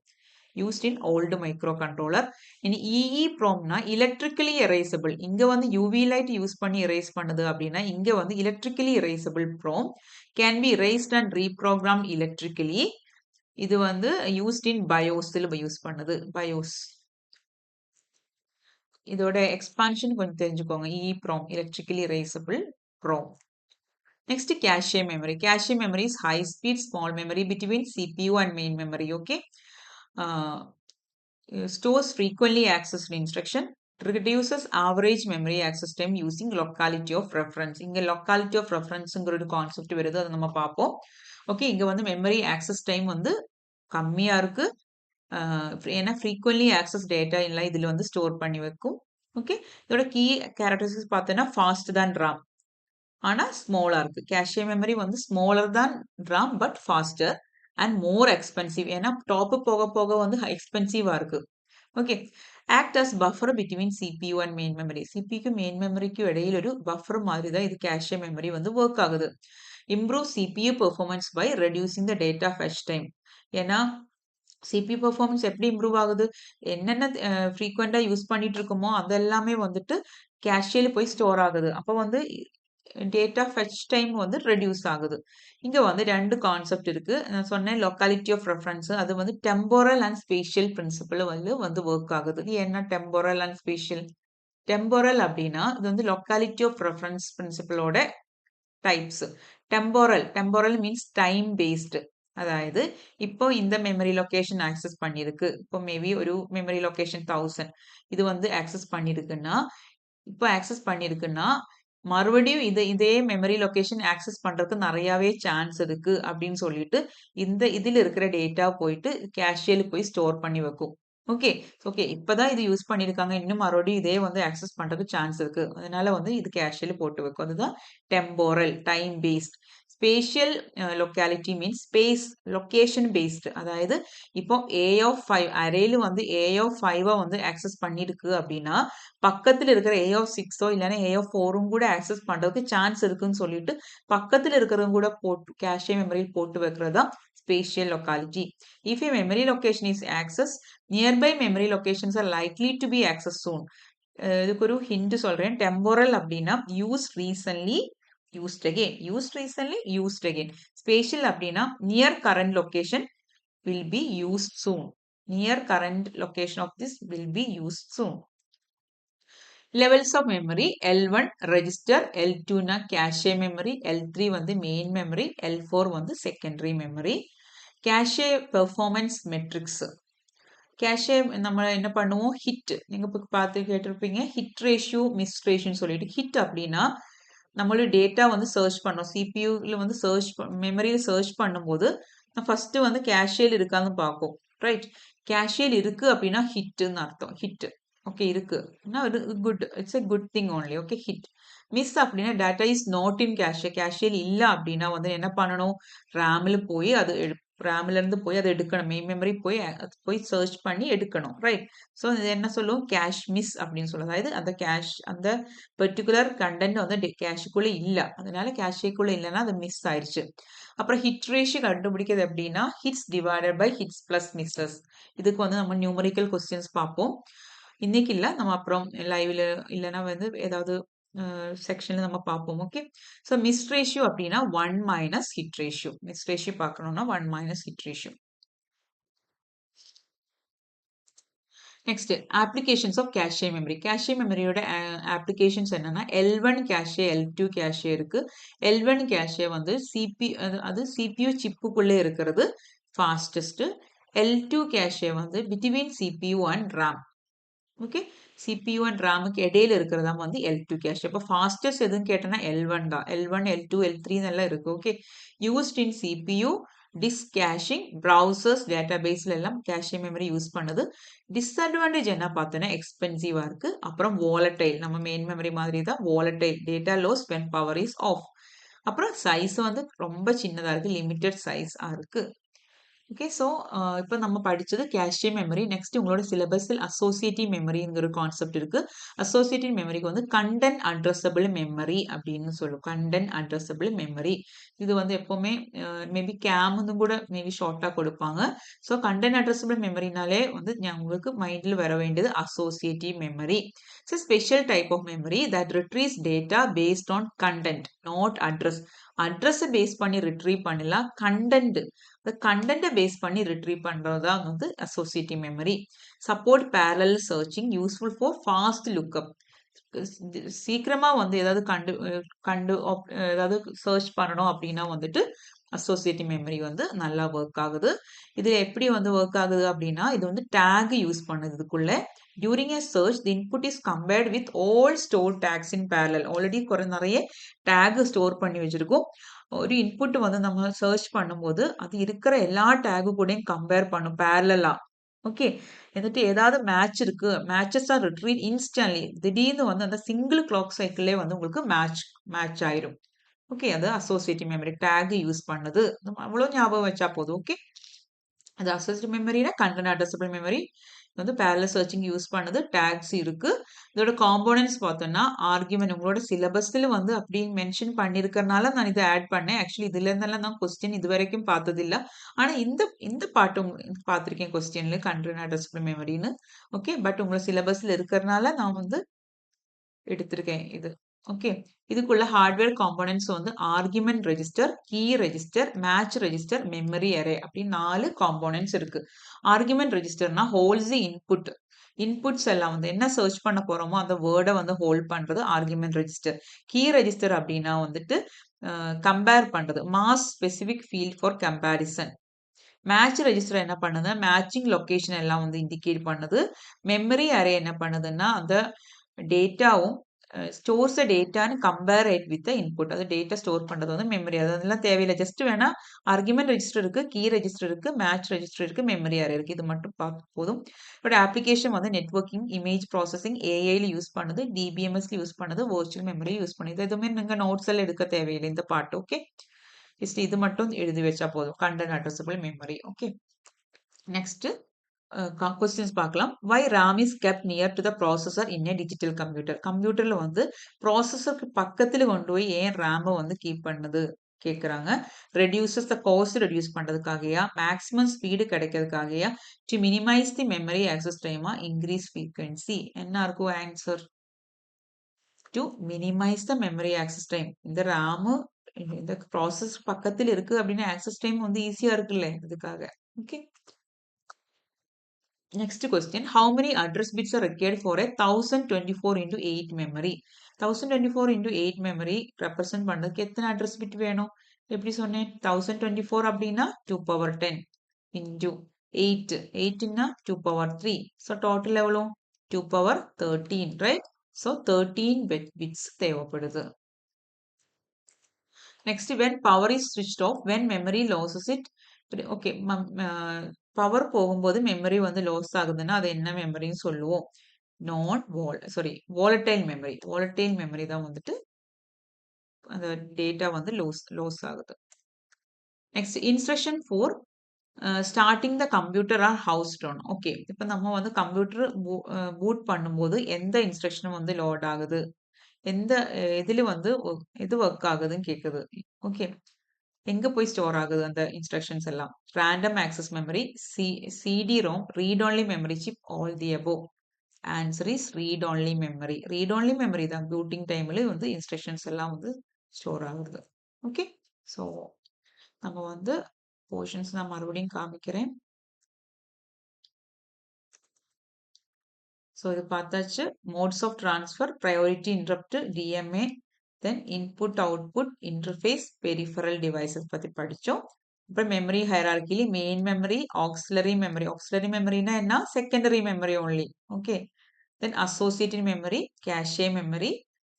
used in old microcontroller. இனி EEPROMனா electrically erasable. இங்க வந்து UV light யூஸ் பண்ணி erase பண்ணுது அப்படின்னா இங்க வந்து electrically erasable PROM can be erased and reprogrammed electrically. இது வந்து used in BIOS யூஸ் பண்ணுது. BIOS. இதோட எக்ஸ்பான்ஷன் கொஞ்சம் தெரிஞ்சுக்கோங்க. EEPROM electrically erasable PROM. Next, cache memory. Cache memory is high speed small memory between CPU and main memory. Okay. Stores frequently accessed instruction, reduces average memory access time using locality of reference. இங்க locality of referenceங்கிற concept வருது, அதை நம்ம பார்ப்போம். Okay, இங்க வந்து memory access time வந்து கம்மியா இருக்கு. ஏன்னா frequently access data எல்லாம் இதுல வந்து ஸ்டோர் பண்ணி வைக்கும். ஓகே, இதோட கீ கேரக்டரிஸ்டிக்ஸ் பார்த்தோன்னா ஃபாஸ்ட் தான் RAM. ஆனா ஸ்மாலா இருக்கு. கேஷே மெமரி வந்து ஸ்மாலர் தான் RAM but faster and more expensive. ஏன்னா டாப் போக போக வந்து எக்ஸ்பென்சிவா இருக்கு. Okay, act as buffer between CPU and main memory. சிபிக்கு மெயின் மெமரிக்கும் இடையில ஒரு பஃபர் மாதிரி தான் இது கேஷே மெமரி வந்து ஒர்க் ஆகுது. Improve CPU performance by reducing the data fetch time. ஏன்னா CPU பெர்ஃபார்மன்ஸ் எப்படி இம்ப்ரூவ் ஆகுது? என்னென்ன ஃப்ரீக்வெண்டா யூஸ் பண்ணிட்டு இருக்கோமோ அதெல்லாமே வந்துட்டு கேஷேல போய் ஸ்டோர் ஆகுது. அப்போ வந்து டேட்டா ஃபெச் டைம் வந்து ரெடியூஸ் ஆகுது. இங்க வந்து ரெண்டு கான்செப்ட் இருக்கு. நான் சொன்னேன் லொக்காலிட்டி ஆஃப் ரெஃபரன்ஸ். அது வந்து டெம்போரல் அண்ட் ஸ்பேஷியல் பிரின்சிபல் வந்து ஒர்க் ஆகுது. இது என்ன டெம்போரல் அண்ட் ஸ்பேஷியல்? டெம்போரல் அப்படின்னா இது வந்து லொக்காலிட்டி ஆஃப் ரெஃபரன்ஸ் பிரின்சிபலோட types. Temporal means time based. அதாவது இப்போ இந்த மெமரி லொகேஷன் ஆக்சஸ் பண்ணிருக்கு. இப்போ மேபி ஒரு மெமரி லொகேஷன் 1000 இது வந்து ஆக்சஸ் பண்ணிருக்குன்னா, இப்போ ஆக்சஸ் பண்ணிருக்குன்னா மறுபடியும் இதே மெமரி லொகேஷன் ஆக்சஸ் பண்றதுக்கு நிறையவே சான்ஸ் இருக்கு அப்படின்னு சொல்லிட்டு இதுல இருக்கிற டேட்டா போயிட்டு கேஷியலுக்கு போய் ஸ்டோர் பண்ணி வைக்கும். ஓகே, ஓகே, இப்பதான் இது யூஸ் பண்ணிருக்காங்க. இன்னும் மறுபடியும் இதே வந்து ஆக்சஸ் பண்றதுக்கு சான்ஸ் இருக்கு. அதனால வந்து இது கேஷியல போட்டு வைக்கும். அதுதான் temporal, time paste. Spatial locality means space location based. அதாவது இப்போ A of 5 அரேல வந்து A of 5 வந்து ஆக்சஸ் பண்ணிருக்கு அப்படின்னா பக்கத்துல இருக்கிற A of 6ஓ இல்லைன்னா A of 4ம் கூட ஆக்சஸ் பண்றதுக்கு சான்ஸ் இருக்குன்னு சொல்லிட்டு பக்கத்துல இருக்கிறதும் கூட போட்டு கேஷே மெமரியில் போட்டு வைக்கிறது தான் spatial locality. If a memory location is accessed, nearby memory locations are likely to be accessed soon. இதுக்கு ஒரு ஹிண்ட் சொல்றேன். டெம்போரல் அப்படின்னா used recently, used again, used recently, used again. Spatial அப்படின்னா near current location will be used soon. Near current location of this will be used soon. levels of memory L1 register, L2 na cache memory, L3 வந்து main memory, L4 வந்து secondary memory. cache performance metrics. cache நம்ம என்ன பண்ணுவோம், hit நீங்க பார்த்து கேட்டிருப்பீங்க, hit ratio miss ரேஷியோன்னு சொல்லிட்டு. Hit அப்படின்னா நம்மளோட டேட்டா வந்து சர்ச் பண்ணோம், சிபியூல வந்து சர்ச் மெமரியில சர்ச் பண்ணும்போது ஃபர்ஸ்ட் வந்து கேஷியல் இருக்கான்னு பார்ப்போம். ரைட், கேஷியல் இருக்கு அப்படின்னா ஹிட்னு அர்த்தம். ஹிட் ஓகே இருக்கு, good, it's a good thing only. Okay, hit. Miss அப்படின்னா data is not in cache, கேஷியல் இல்ல அப்படின்னா வந்து என்ன பண்ணணும், ரேம்ல போய் அது ரேம்ல இருந்து போய் அதை எடுக்கணும், மெயின் மெமரி போய் போய் சர்ச் பண்ணி எடுக்கணும். ரைட், ஸோ இது என்ன சொல்லுவோம், கேஷ் மிஸ் அப்படின்னு சொல்லுவோம். அதாவது அந்த கேஷ், அந்த பெர்டிகுலர் கண்டென்ட் வந்து கேஷுக்குள்ள இல்ல, அதனால கேஷுக்குள்ள இல்லைன்னா அது மிஸ் ஆயிடுச்சு. அப்புறம் ஹிட் ரேஷியோ கண்டுபிடிக்கிறது எப்படின்னா, hits divided by hits plus misses. இதுக்கு வந்து நம்ம நியூமரிக்கல் கொஸ்டின்ஸ் பார்ப்போம். இன்னைக்கு இல்ல, நம்ம அப்புறம் லைவ்ல இல்லைன்னா வந்து ஏதாவது செக்ஷன்ல நம்ம பார்ப்போம். ஓகே, ஸோ மிஸ் ரேஷியோ அப்படின்னா 1 minus hit ratio. Miss ratio பார்க்கணும்னா 1 minus hit ratio. Next applications of cache memory. Cache மெமரியோட அப்ளிகேஷன்ஸ் என்னன்னா, L1 கேஷே, L2 கேஷே இருக்கு. L1 கேஷே வந்து அது சிபியூ சிப்புக்குள்ளே இருக்கிறது ஃபாஸ்டஸ்ட். L2 கேஷே வந்து between CPU and RAM. Okay, CPU and ரேமுக்கு இடையில இருக்கிறதா வந்து L2 கேஷ். அப்போ ஃபாஸ்டஸ்ட் எதுன்னு கேட்டோன்னா L1 தான். L1, L2, L3 எல்லாம் இருக்கு. Okay, used in CPU, disk caching, browsers, டேட்டாபேஸ்ல எல்லாம் கேஷே மெமரி யூஸ் பண்ணுது. டிஸ்அட்வான்டேஜ் என்ன பார்த்தோன்னா, எக்ஸ்பென்சிவா இருக்கு. அப்புறம் வாலட்டைல், நம்ம மெயின் மெமரி மாதிரி தான் volatile, data loss when power is off. அப்புறம் சைஸ் வந்து ரொம்ப சின்னதா இருக்கு, லிமிட்டட் சைஸ் இருக்கு. ஓகே, ஸோ இப்போ நம்ம படிச்சது கேஷே மெமரி. நெக்ஸ்ட் உங்களோட சிலபஸில் அசோசியேட்டிவ் மெமரிங்கிற கான்செப்ட் இருக்கு. அசோசியேட்டிவ் மெமரிக்கு வந்து கண்டென்ட் அட்ரஸபிள் மெமரி அப்படின்னு சொல்லுவோம். கண்டென்ட் அட்ரஸபிள் மெமரி இது வந்து எப்பவுமே மேபி கேம்னு கூட மேபி ஷார்ட்டா கொடுப்பாங்க. ஸோ கண்டென்ட் அட்ரஸபிள் மெமரினாலே வந்து உங்களுக்கு மைண்டில் வர வேண்டியது associative memory. So special type of memory that retrieves data based on content, not address. அட்ரஸை பேஸ் பண்ணி ரிட்ரீவ் பண்ணலாம், கண்டென்ட் இந்த கண்டென்ட்டை பேஸ் பண்ணி ரிட்ரீவ் பண்றது தான் வந்து associative memory. Support parallel searching, useful for fast lookup. சீக்கிரமா வந்து ஏதாவது ஏதாவது சர்ச் பண்ணணும் அப்படின்னா வந்துட்டு அசோசியேட்டிவ் மெமரி வந்து நல்லா ஒர்க் ஆகுது. இது எப்படி வந்து ஒர்க் ஆகுது அப்படின்னா, இது வந்து டேக் யூஸ் பண்ணுது இதுக்குள்ள. During a search, the input is compared with all stored tags in parallel. Already நிறைய டேக் ஸ்டோர் பண்ணி வச்சிருக்கோம். ஒரு இன்புட் வந்து நம்ம சர்ச் பண்ணும்போது அது இருக்கிற எல்லா டேகு கூடயும் கம்பேர் பண்ணும் பேரலா. ஓகே, வந்துட்டு ஏதாவது மேட்ச் இருக்கு, மேட்சஸ் ஆர் ரிட்ரீவ் இன்ஸ்டன்ட்லி. திடீர்னு வந்து அந்த சிங்கிள் கிளாக் சைக்கிளே வந்து உங்களுக்கு மேட்ச் ஆயிரும். ஓகே, அது அசோசியேட்டிவ் மெமரி டேக் யூஸ் பண்ணது. நம்ம அவ்வளோ ஞாபகம் வச்சா போதும். ஓகே, அது அசோசியேட்டிவ் மெமரினா கண்டென்ட் அட்ரஸபிள் மெமரி வந்து பேரலல் சர்ச்சிங் யூஸ் பண்ணது, டேக்ஸ் இருக்கு. இதோட காம்போனன்ட்ஸ் பார்த்தோம்னா ஆர்குமெண்ட் உங்களோட சிலபஸ்ல வந்து அப்படி மென்ஷன் பண்ணிருக்கறனால நான் இதை ஆட் பண்ணேன். ஆக்சுவலி இதுல இருந்தெல்லாம் நான் கொஸ்டின் இது வரைக்கும் பார்த்தது இல்ல. ஆனா இந்த பாட்டு பார்த்திருக்கேன் கொஸ்டின்ல, கண்டென்ட் அட்ரஸபிள் மெமரின்னு. ஓகே, பட் உங்களோட சிலபஸ்ல இருக்கிறனால நான் வந்து எடுத்திருக்கேன் இது. ஓகே, இதுக்குள்ள ஹார்ட்வேர் காம்போனன்ட்ஸ் வந்து argument register, key register, match register, memory array அப்படின்னு 4 காம்போனன்ட்ஸ் இருக்கு. ஆர்குமெண்ட் ரெஜிஸ்டர்னா ஹோல்ஸ் தி இன்புட். இன்புட்ஸ் எல்லாம் வந்து என்ன சர்ச் பண்ண போறோமோ அந்த வேர்டை வந்து ஹோல்ட் பண்றது ஆர்குமெண்ட் ரெஜிஸ்டர். கீ ரெஜிஸ்டர் அப்படின்னா வந்துட்டு கம்பேர் பண்றது, mass specific field for comparison. Match register என்ன பண்ணுது, மேட்சிங் லொகேஷன் எல்லாம் வந்து இண்டிகேட் பண்ணுது. மெமரி அரே என்ன பண்ணுதுன்னா அந்த டேட்டாவும் ஸ்டோர்ஸ் டேட்டான்னு கம்பேர் இட் வித் இன்புட். அது டேட்டா ஸ்டோர் பண்றது வந்து மெமரி. அதெல்லாம் தேவையில்லை, ஜஸ்ட் வேணா ஆர்குமெண்ட் ரெஜிஸ்டர் இருக்கு, கீ ரெஜிஸ்டர் இருக்கு, மேட்ச் ரெஜிஸ்டர் இருக்கு, மெமரி அரே இருக்கு. இது மட்டும் பார்த்து போதும். பட் அப்ளிகேஷன் வந்து நெட்வொர்க்கிங், இமேஜ் ப்ராசஸிங், ஏஐல யூஸ் பண்ணுது, டிபிஎம்எஸ்ல யூஸ் பண்ணுது, வர்ச்சுவல் மெமரி யூஸ் பண்ணுது. எதுவுமே நீங்க நோட்ஸ் எல்லாம் எடுக்க தேவையில்லை இந்த பாட்டு. ஓகே, ஜஸ்ட் இது மட்டும் எழுதி வச்சா போதும், content addressable memory. Okay, next questions பார்க்கலாம். வை RAM is kept near to the processor in a digital computer? கம்ப்யூட்டர்ல வந்து ப்ராசஸருக்கு பக்கத்துல கொண்டு போய் ஏன் RAM வந்து கீப் பண்ணுது கேட்குறாங்க. ரெடியூசஸ் த காஸ்ட், ரெடியூஸ் பண்றதுக்காகயா, மேக்ஸிமம் ஸ்பீடு கிடைக்கிறதுக்காகயா, to minimise the memory access டைமா, இன்க்ரீஸ் ஃப்ரீக்வன்சி. என்ன இருக்கும் answer? To minimise the memory access time. இந்த RAM இந்த ப்ராசஸ் பக்கத்தில் இருக்கு அப்படின்னு ஆக்சஸ் டைம் வந்து ஈஸியா இருக்குல்ல, இதுக்காக. Okay, Next question, how many address bits are required for a 1024 into 8 memory? 1024 into 8 memory represent பண்ணதுக்கு எத்தனை address bit வேணும்? எப்படி சொன்னேன்? 1024 அப்படின்னா 2 power 10 into 8. 8 ன்னா 2 power 3. So total எவ்வளோ? 2 power 13, right? So 13 bits தேவைப்படுது. Next, when power is switched off, when memory loses it. Okay, power போகும்போது மெமரி வந்து லாஸ் ஆகுதுன்னா அது என்ன மெமரின்னு சொல்லுவோம்? volatile memory. volatile memory தான் வந்துட்டு அந்த டேட்டா வந்து லாஸ் ஆகுது. Next instruction 4, starting the computer or house down. Okay, இப்போ நம்ம வந்து கம்ப்யூட்டர் பூட் பண்ணும்போது எந்த இன்ஸ்ட்ரக்ஷனும் வந்து லோட் ஆகுது, எந்த இதுல வந்து இது ஒர்க் ஆகுதுன்னு கேக்குது. ஓகே, எங்க போய் ஸ்டோர் ஆகுது அந்த இன்ஸ்ட்ரக்ஷன்ஸ் எல்லாம்? Random access memory, CD ROM, read only memory chip, all the above. Answer is read only memory. Read only memory தான் பூட்டிங் டைம்ல வந்து இன்ஸ்ட்ரக்ஷன்ஸ் எல்லாம் வந்து ஸ்டோர் ஆகுது. ஓகே, ஸோ நம்ம வந்து போர்ஷன்ஸ் நான் மறுபடியும் காமிக்கிறேன். ஸோ இது பார்த்தாச்சு. Modes of transfer, priority interrupt, DMA, then input output interface, peripheral devices பற்றி படித்தோம். அப்புறம் மெமரி ஹைரார்கிலி main memory, auxiliary memory. Auxiliary மெமரினா என்ன? Secondary memory only. Okay, then associated memory, cache memory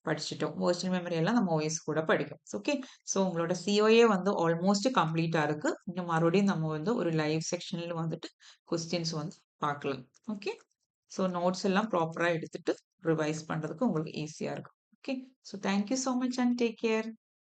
படிச்சுட்டோம். வெர்ச்சுவல் மெமரி எல்லாம் நம்ம ஓஎஸ் கூட படிக்கும். ஓகே, ஸோ உங்களோட சிஓஏ வந்து ஆல்மோஸ்ட் கம்ப்ளீட்டா இருக்கு. இன்னும் மறுபடியும் நம்ம வந்து ஒரு லைவ் செக்ஷன்ல வந்துட்டு கொஸ்டின்ஸ் வந்து பார்க்கலாம். ஓகே, ஸோ நோட்ஸ் எல்லாம் ப்ராப்பரா எடுத்துட்டு ரிவைஸ் பண்றதுக்கு உங்களுக்கு ஈஸியா இருக்கும். Okay, so thank you so much and take care.